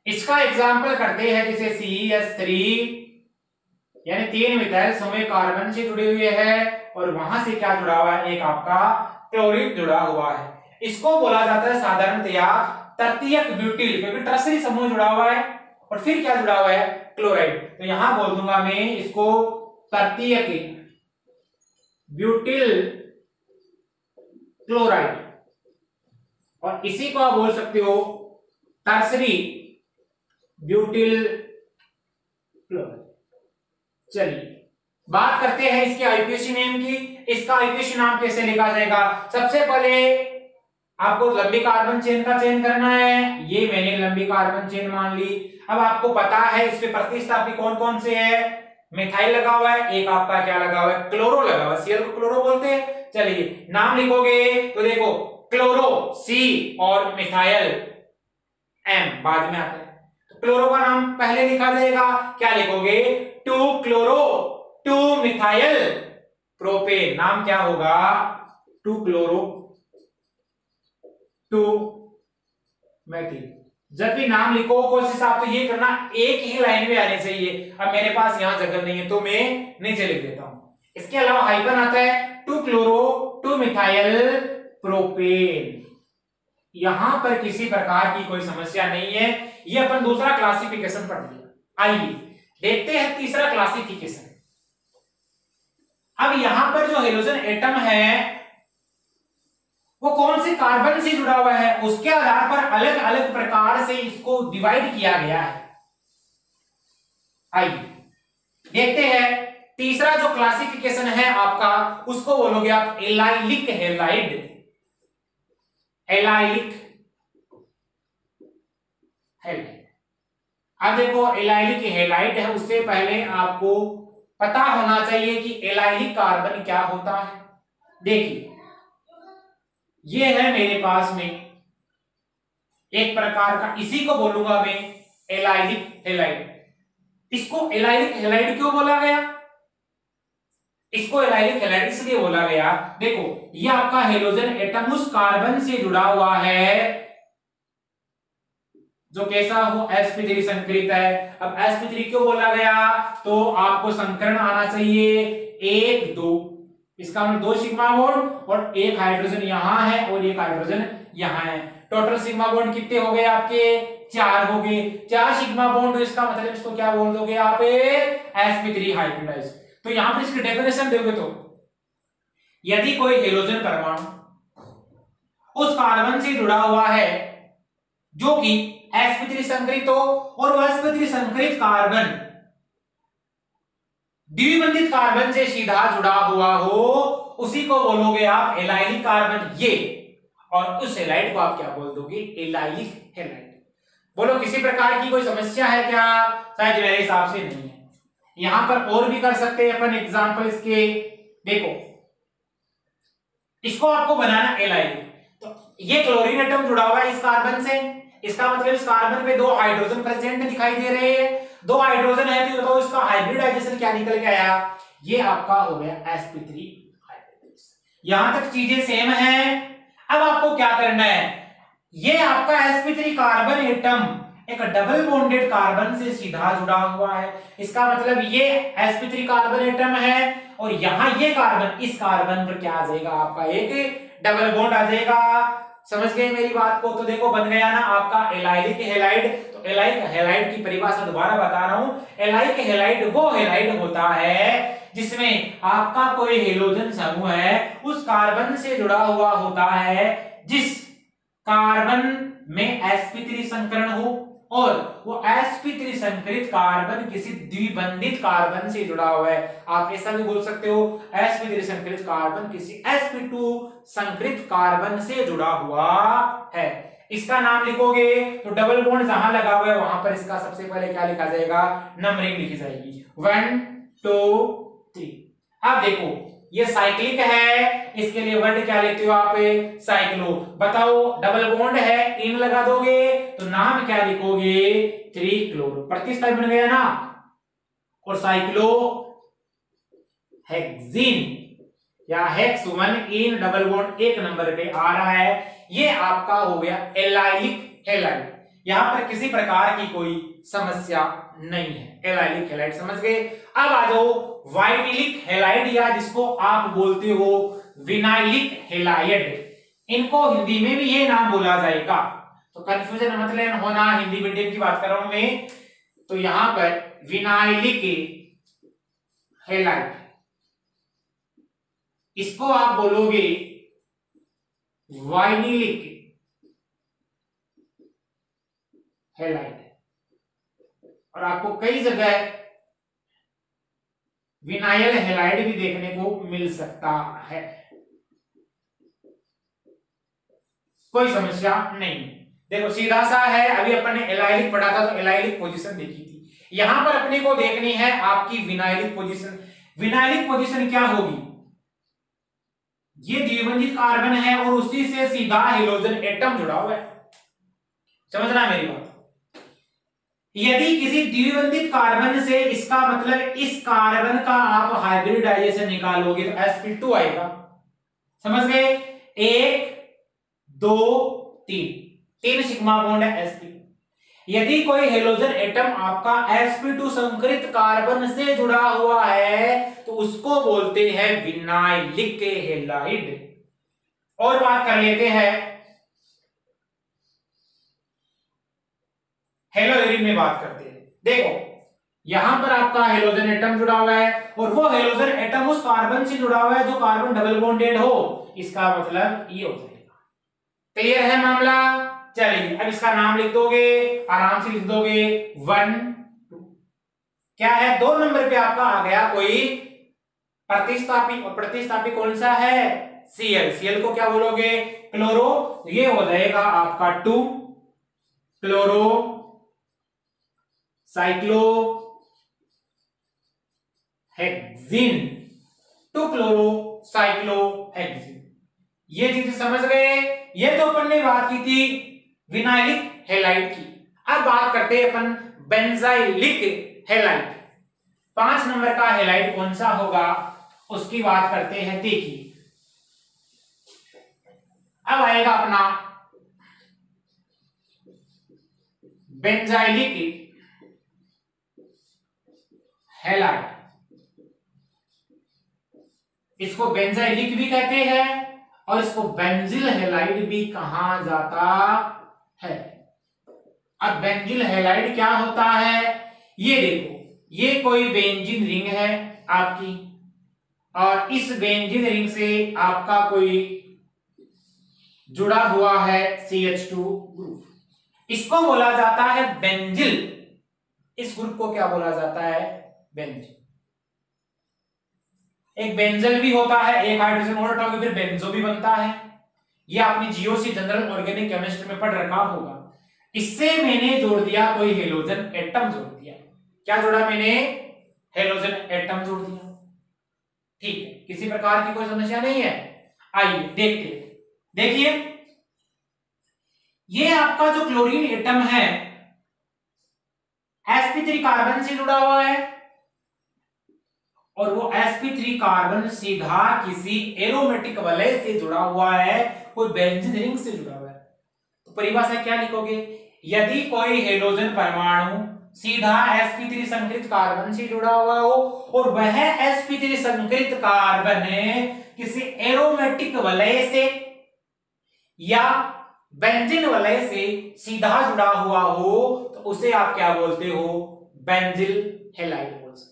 इसका एग्जाम्पल करते हैं, जैसे CH3 यानी 3 मिथाइल समूह कार्बन से जुड़े हुए हैं और वहां से क्या जुड़ा हुआ है, एक आपका क्लोरीन जुड़ा हुआ है। इसको बोला जाता है साधारणतया तृतीयक ब्यूटिल, क्योंकि टर्सरी समूह जुड़ा हुआ है और फिर क्या जुड़ा हुआ है, क्लोराइड। तो यहां बोल दूंगा मैं इसको तृतीयक ब्यूटिल क्लोराइड और इसी को आप बोल सकते हो टर्सरी ब्यूटिल प्लूरल। चलिए बात करते हैं इसके आईयूपीएसी नेम की। इसका आईयूपीएसी नाम कैसे लिखा जाएगा? सबसे पहले आपको लंबी कार्बन चेन का चयन करना है। ये मैंने लंबी कार्बन चेन मान ली। अब आपको पता है इसमें प्रतिस्थापी कौन कौन से है। मिथाइल लगा हुआ है, एक आपका क्या लगा हुआ है, क्लोरो लगा हुआ है। सीएल को क्लोरो बोलते हैं। चलिए नाम लिखोगे तो देखो क्लोरो सी और मिथाइल एम बाद में आता है। तो क्लोरो का नाम पहले लिखा जाएगा। क्या लिखोगे? 2 क्लोरो 2 मिथाइल प्रोपेन। नाम क्या होगा? 2 क्लोरो 2 मेथिल। जब भी नाम लिखो कोशिश आप तो ये करना एक ही लाइन में आने चाहिए। अब मेरे पास यहां जगह नहीं है तो मैं नीचे लिख देता हूं। इसके अलावा हाइफन आता है 2 क्लोरो 2 मिथाइल प्रोपेन। यहां पर किसी प्रकार की कोई समस्या नहीं है। ये अपन दूसरा क्लासिफिकेशन पढ़ लिया। आइए देखते हैं तीसरा क्लासिफिकेशन। अब यहां पर जो हेलोजन एटम है वो कौन से कार्बन से जुड़ा हुआ है उसके आधार पर अलग अलग प्रकार से इसको डिवाइड किया गया है। आइए देखते हैं। तीसरा जो क्लासिफिकेशन है आपका उसको बोलोगे आप एलाइलिक हेलाइड। Allylic halide. अब देखो एलाइलिक हेलाइड है, उससे पहले आपको पता होना चाहिए कि एलाइलिक कार्बन क्या होता है। देखिए ये है मेरे पास में एक प्रकार का, इसी को बोलूंगा मैं एलाइलिक हेलाइड। इसको एलाइलिक हेलाइड क्यों बोला गया? इसको एलाइलिक हेलाइड इसलिए बोला गया, देखो ये आपका हेलोजन एटम उस कार्बन से जुड़ा हुआ है जो कैसा हो, sp3 संकरित है। अब sp3 क्यों बोला गया? तो आपको संकरण आना चाहिए 1 2। इसका मतलब 2 सिग्मा बॉन्ड और एक हाइड्रोजन यहां है और एक हाइड्रोजन यहां है। टोटल सिग्मा बॉन्ड कितने हो गए आपके? 4 हो गए। 4 सिग्मा बॉन्ड, इसका मतलब इसको क्या बोल दोगे आप? sp3 hybridise. तो यहां पर इसकी डेफिनेशन दोगे तो यदि कोई हेलोजन परमाणु उस कार्बन से जुड़ा हुआ है जो कि sp3 संकरित हो और वह sp3 संकरित कार्बन द्विबंधित कार्बन से सीधा जुड़ा हुआ हो, उसी को बोलोगे आप एलाइलिक कार्बन। ये और उस हेलाइड को आप क्या बोल दोगे? Allylic halide. बोलो किसी प्रकार की कोई समस्या है क्या? शायद मेरे हिसाब से नहीं है। यहां पर और भी कर सकते हैं अपन एग्जांपल इसके। देखो इसको आपको बनाना एलाइलिक। तो ये क्लोरीन एटम जुड़ा हुआ है इस कार्बन से, इसका मतलब इस कार्बन पे 2 हाइड्रोजन प्रेजेंट दिखाई दे रहे हैं। 2 हाइड्रोजन है तो बताओ इसका हाइब्रिडाइजेशन क्या निकल के आया? ये आपका हो गया sp3 हाइब्रिडाइज। यहां तक चीजें सेम है। अब आपको क्या करना है? ये आपका sp3 कार्बन एटम एक डबल बॉन्डेड कार्बन से सीधा जुड़ा हुआ है। इसका मतलब ये sp3 कार्बन एटम है और यहां ये कार्बन इस कार्बन पर क्या आ जाएगा? आपका एक डबल बॉन्ड आ जाएगा। समझ गए मेरी बात को? तो देखो बन गया ना आपका एलाइलिक हेलाइड। तो एलाइलिक हेलाइड की परिभाषा दोबारा बता रहा हूं। एलाइलिक हेलाइड वो हेलाइड होता है जिसमें आपका कोई हेलोजन समूह है उस कार्बन से जुड़ा हुआ होता है जिस कार्बन में sp3 संकरण हो और वो sp3 संकरित कार्बन किसी द्विबंधित कार्बन से जुड़ा हुआ है। आप ऐसा भी बोल सकते हो sp3 संकरित कार्बन किसी sp2 संकरित कार्बन से जुड़ा हुआ है। इसका नाम लिखोगे तो डबल बॉन्ड जहां लगा हुआ है वहां पर इसका सबसे पहले क्या लिखा जाएगा? नंबरिंग लिखी जाएगी 1 2 3। अब देखो ये साइक्लिक है, इसके लिए वर्ड क्या लेते हो आप? साइक्लो। बताओ डबल बॉन्ड है, इन लगा दोगे तो नाम क्या लिखोगे? 3 क्लोरो। प्रतिस्थापन बन गया ना। और साइक्लो हेक्सिन या hex 1 in double bond 1 number पे आ रहा है। ये आपका हो गया एलाइलिक हेलाइड। यहां पर किसी प्रकार की कोई समस्या नहीं है। एलाइलिक हेलाइड समझ गए। अब आ जाओ वाइनिलिक हेलाइड या जिसको आप बोलते हो विनाइलिक हेलाइड। इनको हिंदी में भी ये नाम बोला जाएगा, तो कंफ्यूजन मतलब होना। हिंदी मीडियम की बात कर रहा हूं मैं। तो यहां पर विनाइलिक हेलाइड, इसको आप बोलोगे वाइनिलिक हेलाइड। और आपको कई जगह विनाइल हैलाइड भी देखने को मिल सकता है, कोई समस्या नहीं। देखो सीधा सा है, अभी अपन ने एलाइलिक पढ़ा था तो एलाइलिक पोजीशन देखी थी, यहां पर अपने को देखनी है आपकी विनाइलिक पोजीशन। विनाइलिक पोजीशन क्या होगी, ये द्विबंधित कार्बन है और उसी से सीधा हेलोजन एटम जुड़ा हुआ है, समझना मेरी बात। यदि किसी द्विबंधित कार्बन से, इसका मतलब इस कार्बन का आप हाइब्रिडाइजेशन निकालोगे तो sp2 आएगा, समझ गए। 1 2 3 तीन सिग्मा बॉन्ड है sp2। यदि कोई हेलोजन एटम आपका sp2 संकरित कार्बन से जुड़ा हुआ है तो उसको बोलते हैं विनाइलिक हैलाइड। और बात कर लेते हैं हेलोइरिन में, बात करते हैं। देखो यहां पर आपका हेलोजन एटम जुड़ा हुआ है और वो हेलोजन एटम उस कार्बन से जुड़ा हुआ है जो कार्बन डबल बॉन्डेड हो, इसका मतलब ये हो जाएगा। क्लियर है मामला। चलिए अब इसका नाम लिख दोगे, आराम से लिख दोगे 1 2। क्या है, 2 नंबर पे आपका आ गया कोई प्रतिस्थापी, और प्रतिस्थापी कौन सा है, Cl। Cl को क्या बोलोगे, क्लोरो, ये हो जाएगा आपका 2 chloro cyclo hexyne, 2 chloro cyclo hexyne. ये चीज समझ गए। ये तो अपन ने बात की थी विनाइलिक हैलाइड की। अब बात करते हैं अपन बेंजाइलिक हैलाइड। 5 नंबर का हैलाइड कौन सा होगा उसकी बात करते हैं। देखिए अब आएगा अपना बेंजाइलिक हैलाइड। इसको बेंजाइलिक भी कहते हैं और इसको बेंजिल हैलाइड भी कहा जाता है। अब बेंजिल हैलाइड क्या होता है, ये देखो, ये कोई बेंजीन रिंग है आपकी और इस बेंजीन रिंग से आपका कोई जुड़ा हुआ है CH2 ग्रुप, इसको बोला जाता है बेंजिल। इस ग्रुप को क्या बोला जाता है, बेंजिल। एक बेंजल भी होता है, एक हाइड्रोजन और हटाओगे फिर बेंजो भी बनता है। ये आपने जीओसी जनरल ऑर्गेनिक केमिस्ट्री में पढ़ रखा होगा। इससे मैंने जोड़ दिया कोई हेलोजन एटम जोड़ दिया। क्या जोड़ा मैंने, हेलोजन एटम जोड़ दिया। ठीक है, किसी प्रकार की कोई समस्या नहीं है। आइए देखते हैं। देखिए ये आपका जो क्लोरीन एटम है sp3 कार्बन से जुड़ा हुआ है और वो sp3 कार्बन सीधा किसी एरोमेटिक वलय से जुड़ा हुआ है, कोई बेंजीन रिंग से जुड़ा हुआ है। तो परिभाषा क्या लिखोगे, यदि कोई हेलोजन परमाणु सीधा sp3 संकरित कार्बन से जुड़ा हुआ हो और वह sp3 संकरित कार्बन किसी एरोमेटिक वलय से या बेंजीन वलय से सीधा जुड़ा हुआ हो तो उसे आप क्या बोलते हो, बेंजिल हैलाइड बोल सकते।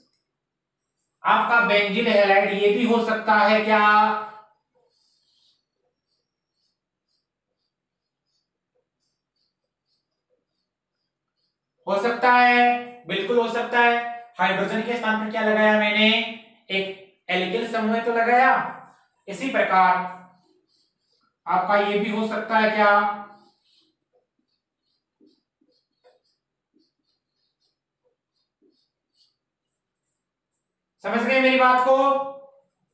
आपका बेंजिल हैलाइड ये भी हो सकता है क्या, हो सकता है, बिल्कुल हो सकता है। हाइड्रोजन के स्थान पर क्या लगाया मैंने, एक एल्किल समूह तो लगाया। इसी प्रकार आपका ये भी हो सकता है क्या, समझ गए मेरी बात को।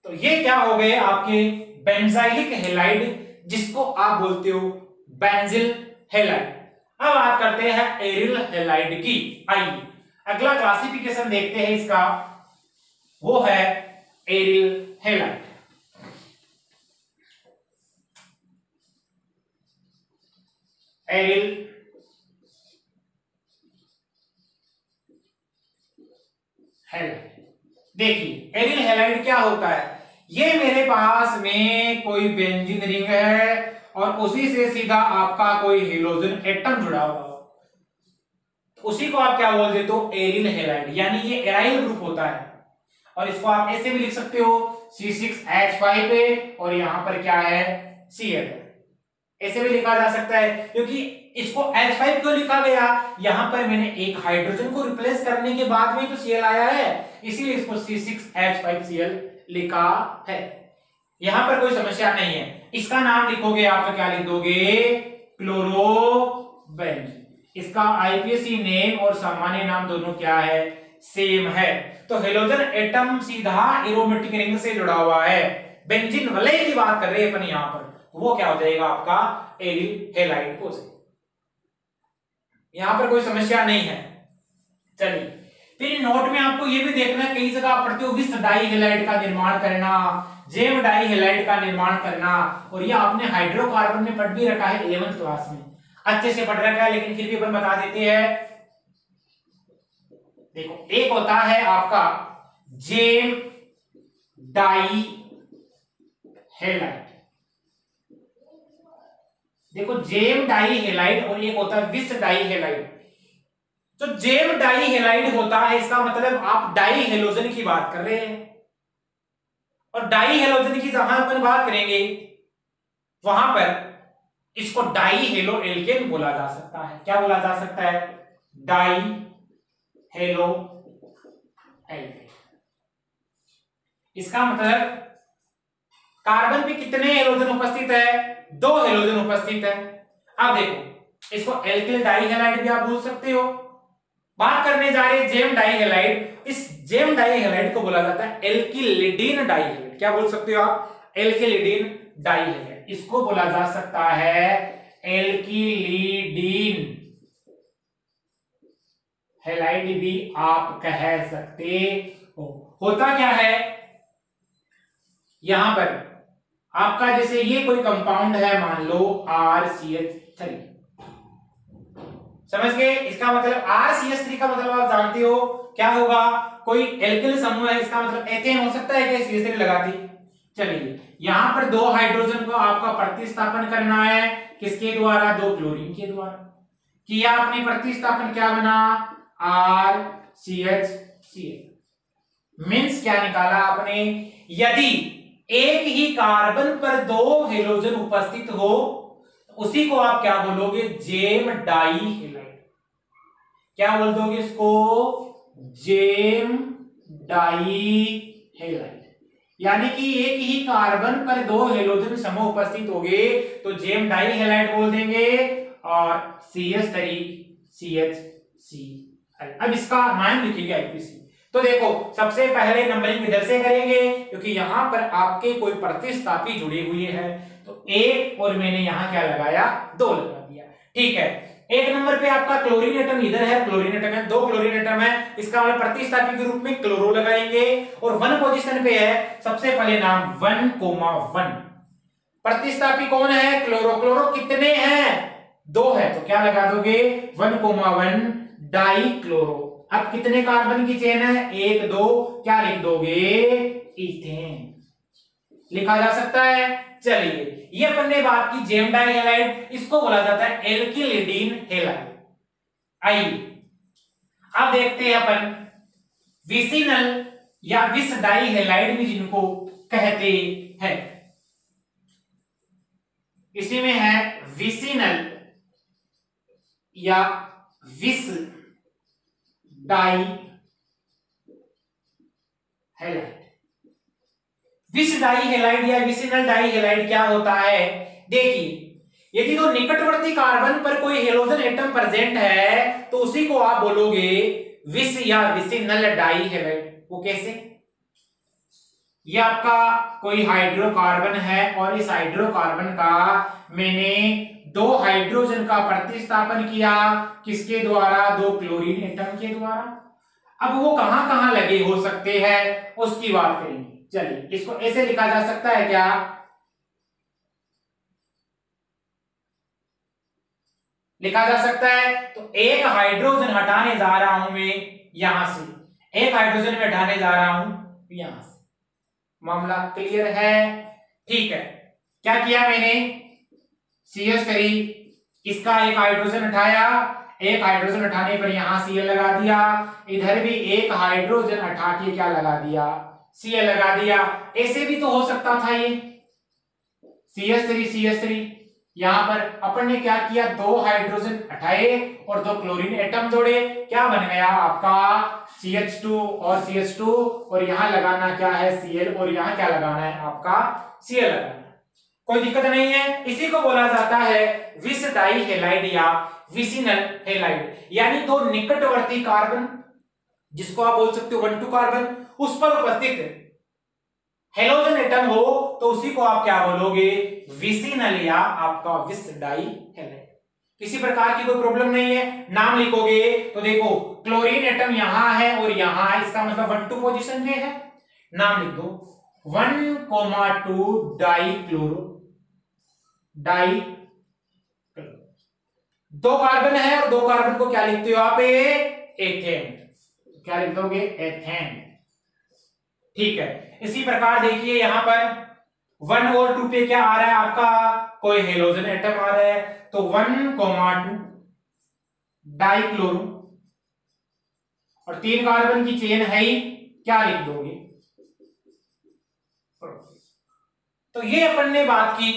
तो ये क्या हो गए आपके बेंजाइलिक हैलाइड, जिसको आप बोलते हो बेंजिल हैलाइड। अब बात करते हैं एरिल हैलाइड की। आइए अगला क्लासिफिकेशन देखते हैं इसका, वो है एरिल हैलाइड। एरिल हैलाइड, देखिए एरिल हैलाइड क्या होता है, ये मेरे पास में कोई बेंजीन रिंग है और उसी से सीधा आपका कोई हेलोजन एटम जुड़ा हुआ हो, उसी को आप क्या बोल देते हो, एरिल हैलाइड। यानी ये एराइल ग्रुप होता है और इसको आप ऐसे भी लिख सकते हो C6H5 पे और यहां पर क्या है Cl, ऐसे भी लिखा जा सकता है क्योंकि इसको H5 क्यों लिखा गया? यहां पर मैंने एक हाइड्रोजन को रिप्लेस करने के बाद में तो Cl आया है, इसीलिए इसको C6H5Cl लिखा है। यहां पर कोई समस्या नहीं है। इसका नाम लिखोगे आप तो क्या लिख दोगे? क्लोरोबेंजीन। इसका आईपीएसी नेम और सामान्य नाम दोनों क्या है? सेम है। तो हेलोजन एटम सीधा एरोमेटिक रिंग से जुड़ा हुआ है। बेंजीन वलय की बात कर रहे हैं अपन यहां पर, वो क्या हो जाएगा आपका? एरिल हेलाइड हो जाएगा। यहां पर कोई समस्या नहीं है। चलिए फिर नोट में आपको ये भी देखना है, कई जगह आप पढ़ते हो विस डाई हेलाइड का निर्माण करना, जेम डाई हेलाइड का निर्माण करना, और ये आपने हाइड्रोकार्बन में पढ़ भी रखा है 11th क्लास में, अच्छे से पढ़ रखा है, लेकिन फिर भी अपन बता देते हैं। देखो एक होता है आपका जेम डाई हेलाइड, देखो जेम डाई हेलाइड, और एक होता है विस डाई हेलाइड। तो जेम डाई हेलाइड होता है, इसका मतलब आप डाई हेलोजन की बात कर रहे हैं, और डाई हेलोजन की जहां अपन बात करेंगे वहां पर इसको डाई हेलो एल्केन बोला जा सकता है। क्या बोला जा सकता है? Die halo alkane. इसका मतलब कार्बन पे कितने हेलोजन उपस्थित है? 2 हेलोजन उपस्थित है। अब देखो इसको एल्किल डाई हेलाइड भी आप बोल सकते हो। बात करने जा रहे हैं जेम डाई हेलाइड। इस जेम डाई हेलाइड को बोला जाता है एल्किलिडीन डाई हेलाइड। क्या बोल सकते हो आप? एल्किलिडीन डाई हेलाइड। इसको बोला जा सकता है एल्किलिडीन हेलाइड भी आप कह सकते हो। होता क्या है यहां पर आपका, जैसे ये कोई कंपाउंड है, मान लो RCH3, समझ गए? इसका मतलब RCH3 का मतलब आप जानते हो क्या होगा? कोई एल्किल समूह है, इसका मतलब एथेन हो सकता है क्या CH3 लगाती? चलिए यहां पर 2 हाइड्रोजन को आपका प्रतिस्थापन करना है, किसके द्वारा? 2 क्लोरीन के द्वारा। किया आपने प्रतिस्थापन, क्या बना? RCHCl। मीन्स क्या निकाला आपने? यदि एक ही कार्बन पर 2 हेलोजन उपस्थित हो, उसी को आप क्या बोलोगे? Gem dihalide. क्या बोल दोगे इसको? Gem dihalide. यानी कि एक ही कार्बन पर 2 हेलोजन समूह उपस्थित होंगे तो जेम डाई हेलाइड बोल देंगे, और CH3 CHCl। अब इसका नाम लिखिएगा आईपीसी। तो देखो सबसे पहले नंबरिंग इधर से करेंगे, क्योंकि यहां पर आपके कोई प्रतिस्थापी जुड़े हुए हैं, तो 1 और मैंने यहां क्या लगाया? 2 लगा दिया। ठीक है, 1 नंबर पे आपका क्लोरीन एटम इधर है, क्लोरीन एटम है, 2 क्लोरीन एटम है, इसका मतलब प्रतिस्थापी के रूप में क्लोरो लगाएंगे। और 1 पोजीशन पे है, सबसे पहले नाम 1,1। प्रतिस्थापी कौन है? क्लोरो। क्लोरो कितने हैं? 2 है, तो क्या लगा दोगे? 1,1 डाई क्लोरो। अब कितने कार्बन की चेन है? 1 2, क्या लिख दोगे? इथेन लिखा जा सकता है। चलिए ये अपन ने बात की जेम डाई हेलाइड, इसको बोला जाता है एल्किलिडीन हेलाइड। आइए अब देखते हैं अपन विसिनल या विस डाई हेलाइड भी जिनको कहते हैं। इसी में है विसिनल या विस डाई हेलाइड। विस डाई हेलाइड या विसिनल डाई हेलाइड क्या होता है? देखिए यदि तो निकटवर्ती कार्बन पर कोई हेलोजन एटम प्रेजेंट है तो उसी को आप बोलोगे विस या विसिनल डाई हेलाइड। वो कैसे? ये आपका कोई हाइड्रोकार्बन है और इस हाइड्रोकार्बन का मैंने 2 हाइड्रोजन का प्रतिस्थापन किया, किसके द्वारा? 2 क्लोरीन एटम के द्वारा। अब वो कहां कहां लगे हो सकते हैं उसकी बात करेंगे। चलिए इसको ऐसे लिखा जा सकता है क्या? लिखा जा सकता है, तो एक हाइड्रोजन हटाने जा रहा हूं मैं यहां से, एक हाइड्रोजन में हटाने जा रहा हूं यहां से। मामला क्लियर है? ठीक है, क्या किया मैंने? CH3, इसका एक हाइड्रोजन हटाया, एक हाइड्रोजन हटाने पर यहां Cl लगा दिया, इधर भी एक हाइड्रोजन हटा के क्या लगा दिया? Cl लगा दिया। ऐसे भी तो हो सकता था ये CH3 CH3, यहां पर अपन ने क्या किया, 2 हाइड्रोजन हटाए और 2 क्लोरीन एटम जोड़े, क्या बन गया आपका CH2 और CH2, और यहां लगाना क्या है Cl, और यहां क्या लगाना है आपका Cl लगाना है। कोई दिक्कत नहीं है। इसी को बोला जाता है विस डाई हेलाइड या विसिनल हेलाइड, यानी 2 निकटवर्ती कार्बन, जिसको आप बोल सकते हो 1,2 कार्बन, उस पर उपस्थित हेलोजन एटम हो तो उसी को आप क्या बोलोगे, विसिनल या आपका विस डाई हेलाइड। किसी प्रकार की कोई प्रॉब्लम नहीं है। नाम लिखोगे तो देखो क्लोरीन एटम यहां है और यहां है, इसका मतलब 1,2 पोजीशन पे है। नाम लिख दो 1,2 डाई क्लोरो, डाई 2 कार्बन है और 2 कार्बन को क्या लिखते हो आप, एथेन, क्या लिख दोगे एथेन। ठीक है। इसी प्रकार देखिए यहां पर 1 और 2 पे क्या आ रहा है आपका, कोई हेलोजन एटम आ रहा है, तो 1,2 डाइक्लोरो, और 3 कार्बन की चेन है ही, क्या लिख दोगे। तो ये अपन ने बात की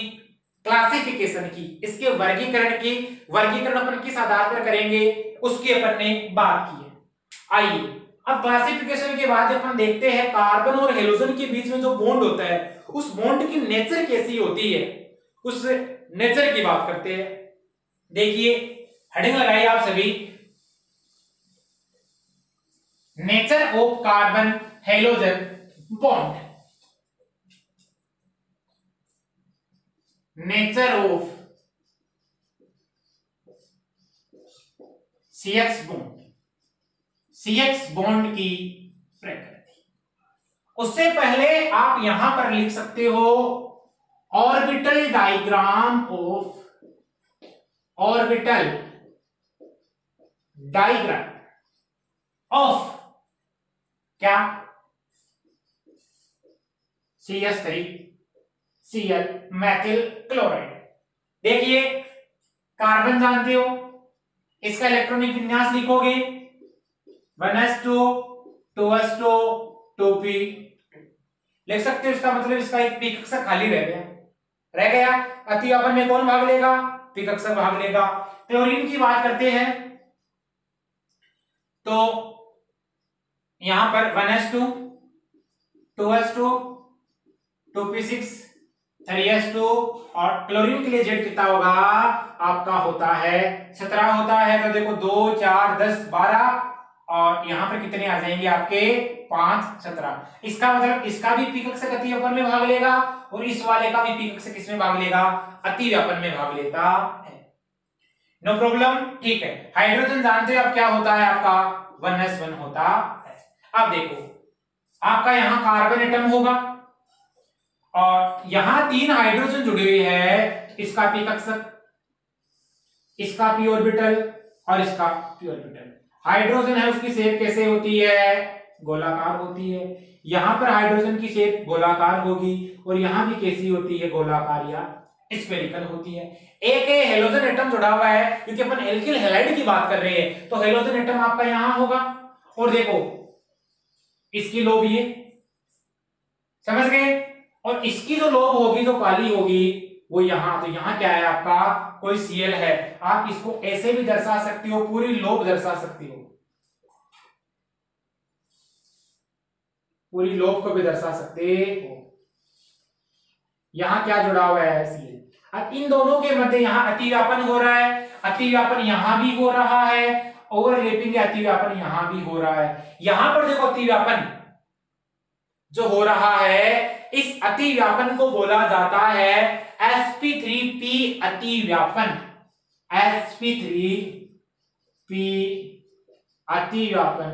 क्लासिफिकेशन की, इसके वर्गीकरण की। वर्गीकरण अपन किस आधार पर करेंगे उसकी अपन ने बात की है। आइए अब क्लासिफिकेशन के बाद अपन देखते हैं कार्बन और हेलोजन के बीच में जो बॉन्ड होता है उस बॉन्ड की नेचर कैसी होती है, उस नेचर की बात करते हैं। देखिए हेडिंग लगाइए आप सभी, nature of carbon halogen bond. Nature of CX bond, CX bond की प्रकृति। उससे पहले आप यहां पर लिख सकते हो orbital diagram of, orbital diagram of क्या, CH3 Cl मैथिल क्लोराइड। देखिए कार्बन जानते हो, इसका इलेक्ट्रॉनिक विन्यास लिखोगे 1s2 2s2 2p, लिख सकते हो। इसका मतलब इसका एक पी कक्षक खाली रह गया। अतिव्यापन में कौन भाग लेगा, पी कक्षक भाग लेगा। क्लोरीन की बात करते हैं तो यहां पर 1s2 2s2 2p6 3s2, और क्लोरीन के लिए जेड कितना होगा आपका, होता है 17 होता है। तो देखो 2 4 10 12, और यहां पर कितने आ जाएंगे आपके 5 17। इसका मतलब इसका भी पी कक्षक अतिव्यापन में भाग लेगा और इस वाले का भी पी कक्षक किसमें भाग लेगा, अतिव्यापन में भाग लेता है। नो प्रॉब्लम, ठीक है। हाइड्रोजन जानते हो अब क्या होता है आपका 1s1 होता है। अब देखो आपका यहां कार्बन एटम होगा और यहां 3 हाइड्रोजन जुड़े हुए हैं, इसका पी कक्षक, इसका पी ऑर्बिटल और इसका पी ऑर्बिटल। हाइड्रोजन है उसकी शेप कैसे होती है, गोलाकार होती है। यहां पर हाइड्रोजन की शेप गोलाकार होगी और यहां भी कैसी होती है, गोलाकार या स्फेरिकल होती है। एक हेलोजन एटम जुड़ा हुआ है, क्योंकि अपन एल्किल हैलाइड की बात कर रहे हैं, तो हेलोजन एटम आपका यहां होगा। और देखो इसकी लोब ये, समझ गए, और इसकी जो लोब होगी, जो काली होगी वो यहां, तो यहां क्या है आपका, कोई Cl है। आप इसको ऐसे भी दर्शा सकते हो, पूरी लोब दर्शा सकते हो, पूरी लोब को भी दर्शा सकते हो। यहां क्या जुड़ा हुआ है, Cl। अब इन दोनों के मध्य यहां अतिव्यापन हो रहा है, अतिव्यापन यहां भी हो रहा है, ओवरलैपिंग अतिव्यापन यहां भी हो रहा है। यहां पर देखो अतिव्यापन जो हो रहा है, इस अतिव्यापन को बोला जाता है sp3p अतिव्यापन, sp3p अतिव्यापन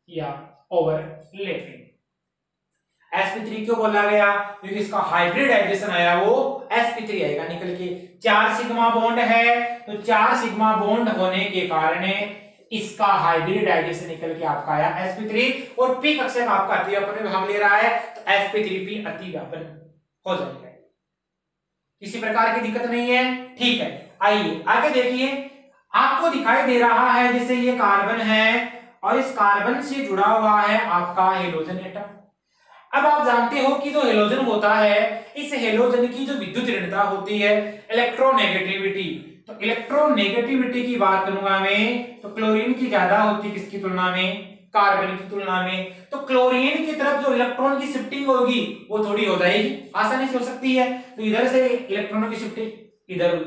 या ओवरलैपिंग। sp3 क्यों बोला गया, क्योंकि इसका हाइब्रिडाइजेशन आया वो sp3 आएगा निकल के। 4 सिग्मा बॉन्ड है, तो 4 सिग्मा बॉन्ड होने के कारण इसका हाइब्रिडाइजेशन निकल के आपका आया sp3, और p कक्षक आपका अतिव्यापन में भाग ले रहा है, तो sp3p अतिव्यापन हो जाएगा। किसी प्रकार की दिक्कत नहीं है, ठीक है। आइए आगे देखिए, आपको दिखाई दे रहा है जैसे ये कार्बन है और इस कार्बन से जुड़ा हुआ है आपका हेलोजन एटम। अब आप जानते हो कि जो हेलोजन होता है, इस हेलोजन की जो विद्युत ऋणता होती है इलेक्ट्रोनेगेटिविटी, तो इलेक्ट्रोनेगेटिविटी की बात करूंगा मैं तो क्लोरीन की ज्यादा होती है किसकी तुलना में, कार्बन की तुलना में। तो क्लोरीन की तरफ जो इलेक्ट्रॉन की शिफ्टिंग होगी वो थोड़ी हो जाएगी, आसानी से हो सकती है। तो इधर से इलेक्ट्रॉनों की शिफ्टिंग इधर हुई,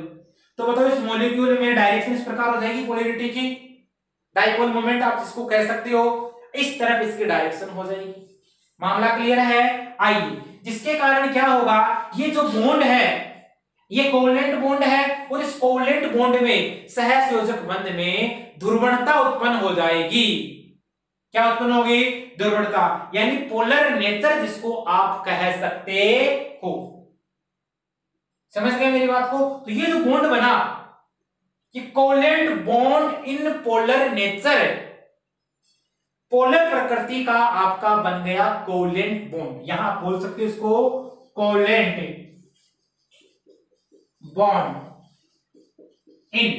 तो बताओ इस मॉलिक्यूल में डायरेक्शन इस प्रकार हो जाएगी पोलैरिटी की, डाइपोल मोमेंट आप जिसको कह सकते हो, इस तरफ इसकी डायरेक्शन हो जाएगी। मामला क्लियर है? आइए, जिसके कारण क्या होगा, ये जो बॉन्ड है ये कोवलेंट बॉन्ड है, और इस कोवलेंट बॉन्ड में सहसंयोजक बंध में ध्रुवणता उत्पन्न हो जाएगी। क्या उत्पन्न होगी? ध्रुवणता, यानी पोलर नेचर जिसको आप कह सकते हो। समझ गए मेरी बात को? तो ये जो बॉन्ड बना, ये covalent bond in polar nature, polar प्रकृति का आपका बन गया कोवलेंट बॉन्ड। यहां आप बोल सकते हो इसको covalent bond in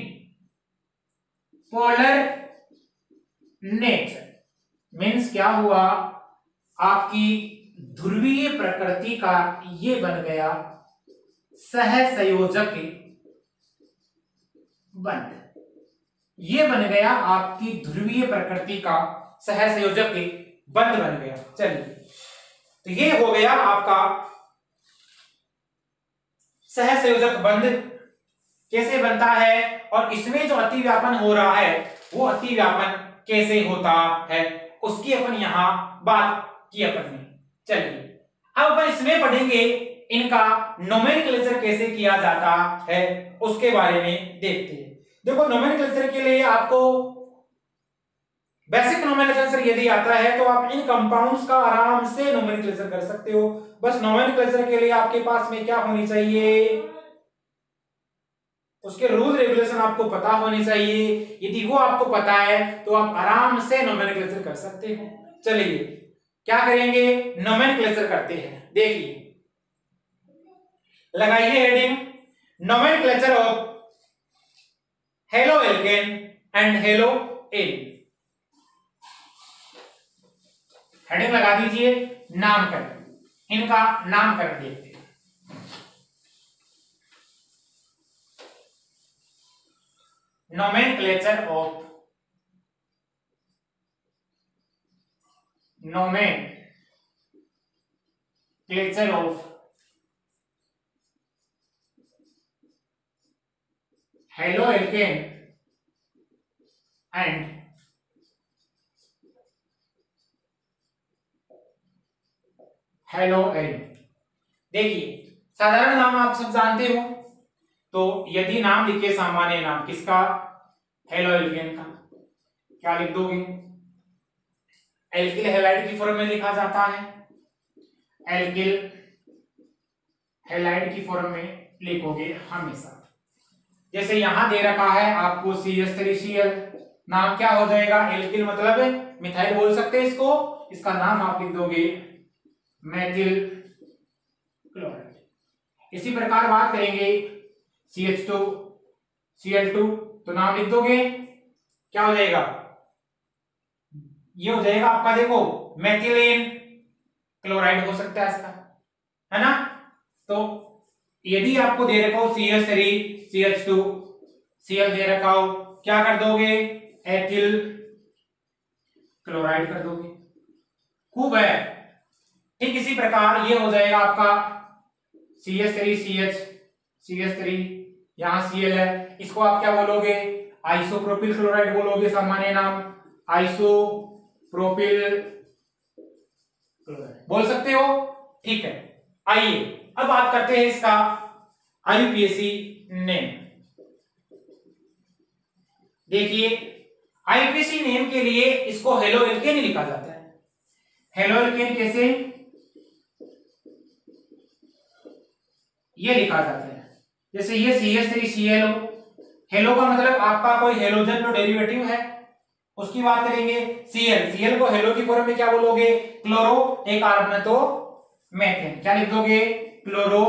polar nature means क्या हुआ, आपकी ध्रुवीय प्रकृति का ये बन गया सहसंयोजक बंध, ये बन गया आपकी ध्रुवीय प्रकृति का सहसंयोजक बंध बन गया। चलिए, तो ये हो गया आपका सहसंयोजक बंध कैसे बनता है, और इसमें जो अतिव्यापन हो रहा है वो अतिव्यापन कैसे होता है, उसकी अपन यहां बात की अपन ने। चलिए, अब अपन इसमें पढ़ेंगे इनका नोमेनक्लेचर कैसे किया जाता है, उसके बारे में देखते हैं। देखो, नोमेनक्लेचर के लिए आपको बेसिक नोमेनक्लेचर यदि आता है तो आप इन कंपाउंड्स का आराम से नोमेनक्लेचर कर सकते हो। बस नोमेनक्लेचर के लिए आपके पास में क्या होनी चाहिए, उसके रूल रेगुलेशन आपको पता होनी चाहिए। यदि वो आपको पता है तो आप आराम से नोमेनक्लेचर कर सकते हो। चलिए, क्या करेंगे, नोमेनक्लेचर करते हैं। देखिए, लगाइए heading, nomenclature of halo alkane and hello L. Heading लगा दीजिए, नामकरण, इनका नामकरण देखते हैं। Nomenclature of halo alkane and hello L. देखिए, साधारण नाम आप सब जानते हो, तो यदि नाम लिखे सामान्य नाम किसका, हेलो एल्केन का, क्या लिख दोगे, एल्किल हैलाइड की फॉर्म में लिखा जाता है, एल्किल हैलाइड की फॉर्म में लिखोगे हमेशा। जैसे यहां दे रखा है आपको CH3Cl, नाम क्या हो जाएगा, एल्किल मतलब मिथाइल बोल सकते हैं इसको, इसका नाम आप लिख दोगे मेथिल क्लोराइड। इसी प्रकार बात करेंगे CH2Cl2, तो नाम लिख दोगे, क्या हो जाएगा, ये हो जाएगा आपका, देखो मेथिलीन क्लोराइड हो सकता है इसका, है ना। तो यदि आपको दे रखा हो CH3CH2Cl दे रखा हो, क्या कर दोगे, एथिल क्लोराइड कर दोगे। खूब है। ठीक इसी प्रकार ये हो जाएगा आपका CH3 यहां Cl है, इसको आप क्या बोलोगे, आइसोप्रोपिल क्लोराइड बोलोगे, सामान्य नाम आइसोप्रोपिल क्लोराइड बोल सकते हो। ठीक है, आइए अब बात करते हैं इसका IUPAC नेम। देखिए, IUPAC नेम के लिए इसको हेलो एल्केन ही लिखा जाता है। हेलो एल्केन कैसे, ये लिखा जाता है, जैसे ये CH3Cl, हेलो का मतलब आपका कोई हेलोजन जो डेरिवेटिव है उसकी बात करेंगे। Cl को हेलो की फॉर्म में क्या बोलोगे, क्लोरो, एक कार्बन है तो मेथेन, क्या लिख दोगे, क्लोरो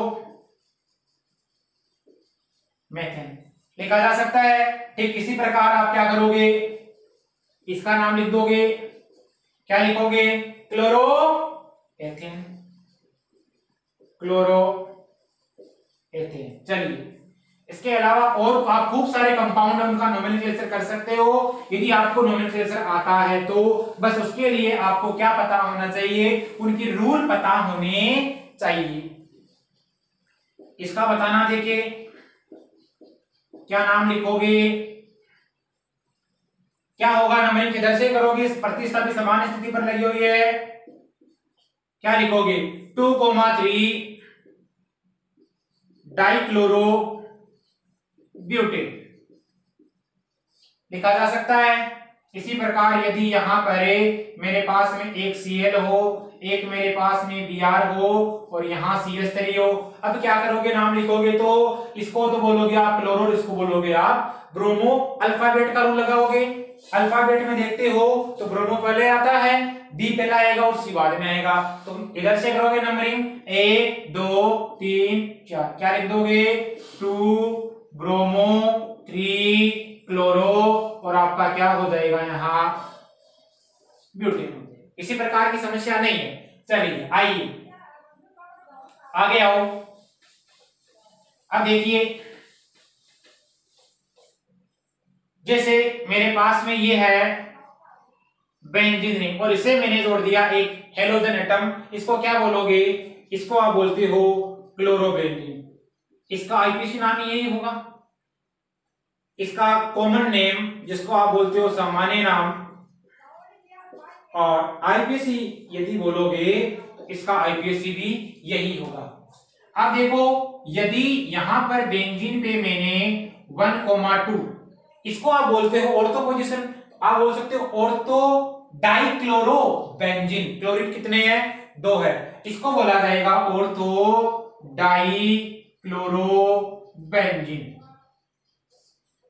मेथेन लिखा जा सकता है। ठीक इसी प्रकार आप क्या करोगे, इसका नाम लिख दोगे, क्या लिखोगे, क्लोरो एथेन, क्लोरो एथेन। चलिए, इसके अलावा और आप खूब सारे कंपाउंड उनका नोमेनक्लेचर कर सकते हो। यदि आपको नोमेनक्लेचर आता है तो बस उसके लिए आपको क्या पता होना चाहिए, उनकी रूल पता होने चाहिए। इसका बताना, देखिए क्या नाम लिखोगे, क्या होगा, नंबरिंग किधर से करोगे, प्रतिस्थापी समान स्थिति पर लगी हुई है, क्या लिखोगे 2,3 डाइक्लोरो ब्यूटेन लिखा जा सकता है। इसी प्रकार यदि यहां पर मेरे पास में एक Cl हो, एक मेरे पास में Br हो और यहाँ CH3 हो, अब क्या करोगे, नाम लिखोगे तो इसको तो बोलोगे आप क्लोरो, इसको बोलोगे आप ब्रोमो। अल्फाबेट का रूल लगाओगे, अल्फाबेट में देखते हो तो ब्रोमो पहले आता है, बी पहला आएगा और सी बाद में आएगा। तो इधर से करोगे नंबरिंग 1 2 3 4, क्या लिख दोगे 2 ब्रोमो 3 क्लोरो और आपका क्या हो जाएगा यहाँ ब्यूटेन। इसी प्रकार की समस्या नहीं है। चलिए आइए आगे आओ। अब देखिए, जैसे मेरे पास में ये है बेंजीन रिंग और इसे मैंने जोड़ दिया एक हेलोजन एटम, इसको क्या बोलोगे, इसको आप बोलते हो क्लोरोबेंजीन। इसका आईपीसी नाम यही होगा, इसका कॉमन नेम जिसको आप बोलते हो सामान्य नाम, और आईपीसी यदि बोलोगे तो इसका आईपीसी भी यही होगा। अब देखो, यदि यहां पर बेंजीन पे मैंने 1,2, इसको आप बोलते हो ऑर्थो पोजीशन, आप बोल सकते हो ऑर्थो डाइक्लोरो बेंजीन। क्लोरीन कितने हैं, 2 है, इसको बोला जाएगा ऑर्थो डाइक्लोरो बेंजीन।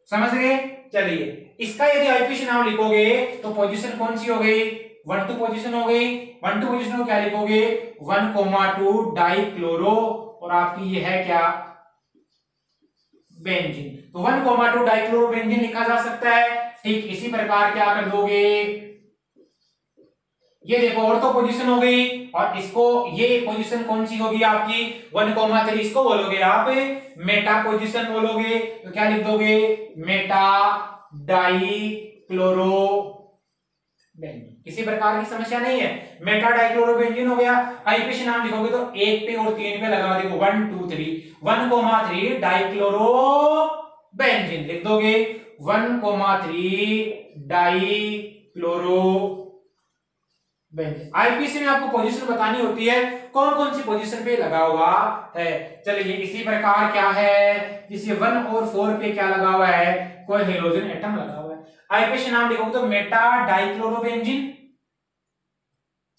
समझ गए। चलिए, इसका यदि आईपीसी नाम लिखोगे तो पोजीशन कौन सी हो गई, 1,2 पोजीशन हो गई। 1,2 पोजीशन को क्या लिखोगे 1,2 डाइक्लोरो और आपकी ये है क्या बेंजीन। तो 1,2 डाइक्लोरो बेंजीन लिखा जा सकता है। ठीक इसी प्रकार क्या कर दोगे, ये देखो ऑर्थो पोजीशन हो गई और इसको ये पोजीशन कौन सी होगी आपकी 1,3, इसको बोलोगे आप मेटा पोजीशन बोलोगे। तो क्या लिख दोगे मेटा डाइक्लोरो बेंजीन। किसी प्रकार की समस्या नहीं है, मेटा डाइक्लोरो बेंजीन हो गया। आईपीसी नाम लिखोगे तो 1 पे और 3 पे लगा देखो 1 2 3 1,3 डाइक्लोरो बेंजीन लिख दोगे 1,3 डाइक्लोरो बेंजीन। आईपीसी में आपको पोजीशन बतानी होती है कौन कौन सी पोजीशन पे लगा हुआ है। चलिए, इसी प्रकार क्या है, जिसे 1 और 4 पे क्या लगा हुआ है, कोई हेलोजन एटम लगा हुआ है। आईपीसी नाम लिखोगे तो मेटा डाइक्लोरो बेंजीन।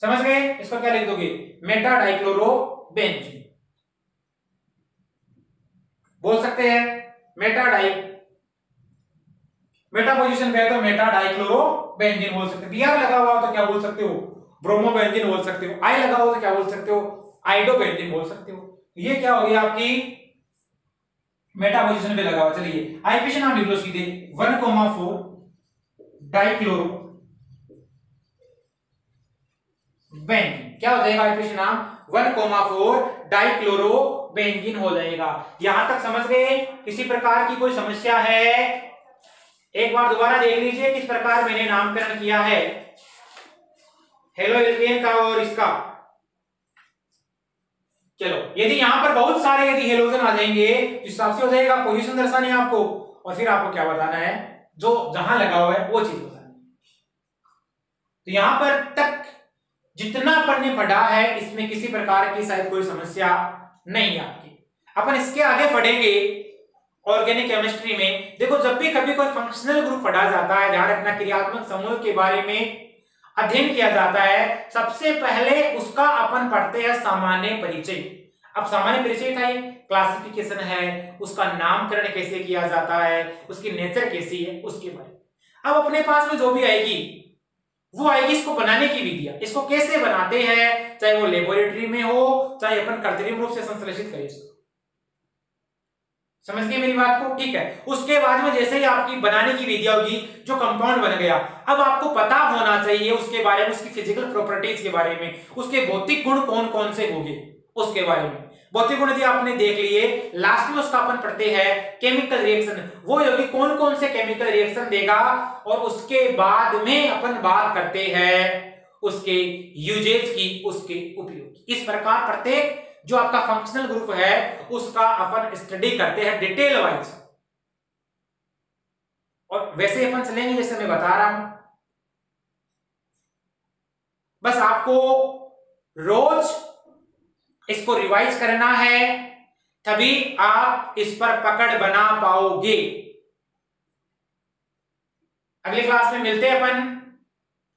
समझ गए, इसको क्या लिख दोगे मेटा डाइक्लोरो बेंजीन बोल सकते हैं। मेटा पोजीशन पे है तो मेटा डाइक्लोरो बेंजीन बोल सकते हो। बीआर लगा हुआ हो तो क्या बोल सकते हो ब्रोमो बेंजीन बोल सकते हो। आई लगा हो तो क्या बोल सकते हो आइडो बेंजीन बोल सकते हो। ये क्या हो गई आपकी मेटा पोजीशन पे लगा हुआ। चलिए, आईपीसी नाम लिख लो सीधे 1,4 डाइक्लोरो बेंजीन। क्या हो जाएगा आईपीसी नाम 1,4 डाइक्लोरो बेंजीन हो जाएगा। यहां तक समझ गए। किसी प्रकार की कोई समस्या है, एक बार दोबारा देख लीजिए किस प्रकार मैंने नामकरण किया है हेलो एल्केन का और इसका। चलो, यदि यहां पर बहुत सारे यदि हेलोजन आ जाएंगे तो हिसाब से हो जाएगा पोजीशन दर्शानी है आपको, और फिर आपको क्या बताना है, जो जहां लगा हुआ है वो चीज बतानी है। तो यहां पर तक जितना अपन ने पढ़ा है इसमें किसी प्रकार की शायद कोई समस्या नहीं है आपकी। अपन इसके आगे पढ़ेंगे ऑर्गेनिक केमिस्ट्री में। देखो, जब भी कभी कोई फंक्शनल ग्रुप पढ़ा जाता है, ध्यान रखना क्रियात्मक समूह के बारे में अध्ययन किया जाता है, सबसे पहले उसका अपन पढ़ते हैं सामान्य परिचय। अब सामान्य परिचय का ये क्लासिफिकेशन है, उसका नामकरण कैसे किया जाता है, उसकी नेचर कैसी है, उसके बारे में। अब अपने पास में जो भी आएगी वो आएगी इसको बनाने की विधियां, इसको कैसे बनाते हैं, चाहे वो लेबोरेटरी में हो चाहे अपन कृत्रिम रूप से संश्लेषित करें इसको। समझ गए मेरी बात को? ठीक है। उसके बाद में जैसे ही आपकी बनाने की विधि होगी, जो कंपाउंड बन गया, अब आपको पता होना चाहिए उसके बारे में, उसकी फिजिकल प्रॉपर्टीज के बारे में, उसके भौतिक गुण कौन कौन से होंगे उसके बारे में। भौतिक गुण यदि आपने देख लिए, लास्ट में उसका अपन पढ़ते हैं केमिकल रिएक्शन, वो होगी कौन कौन से केमिकल रिएक्शन देगा, और उसके बाद में अपन बात करते हैं उसके यूजेज की, उसके उपयोग। इस प्रकार प्रत्येक जो आपका फंक्शनल ग्रुप है उसका अपन स्टडी करते हैं डिटेल वाइज, और वैसे अपन चलेंगे जैसे मैं बता रहा हूं। बस आपको रोज इसको रिवाइज करना है, तभी आप इस पर पकड़ बना पाओगे। अगली क्लास में मिलते हैं अपन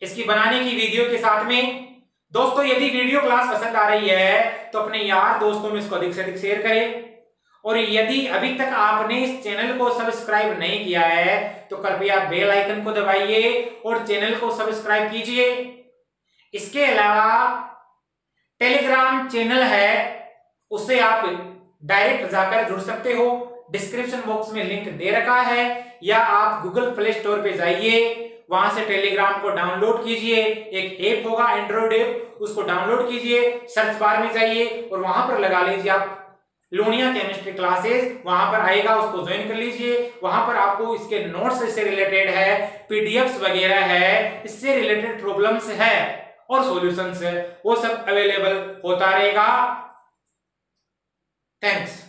इसकी बनाने की वीडियो के साथ में। दोस्तों यदि वीडियो क्लास पसंद आ रही है तो अपने यार दोस्तों में इसको अधिक से अधिक शेयर करें, और यदि अभी तक आपने इस चैनल को सब्सक्राइब नहीं किया है तो कृपया बेल आइकन को दबाइए और चैनल को सब्सक्राइब कीजिए। इसके अलावा टेलीग्राम चैनल है, उससे आप डायरेक्ट जाकर जुड़ सकते हो, डिस्क्रिप्शन बॉक्स में लिंक दे रखा है, या आप गूगल प्ले स्टोर पे जाइए, वहां से टेलीग्राम को डाउनलोड कीजिए। एक ऐप होगा एंड्रॉइड ऐप, उसको डाउनलोड कीजिए, सर्च बार में जाइए और वहां पर लगा लीजिए आप लोनिया केमिस्ट्री क्लासेस, वहां पर आएगा, उसको ज्वाइन कर लीजिए। वहां पर आपको इसके नोट्स इससे रिलेटेड है, पीडीएफ्स वगैरह है, इससे रिलेटेड प्रॉब्लम्स है और सॉल्यूशंस है, वो सब अवेलेबल होता रहेगा। थैंक्स।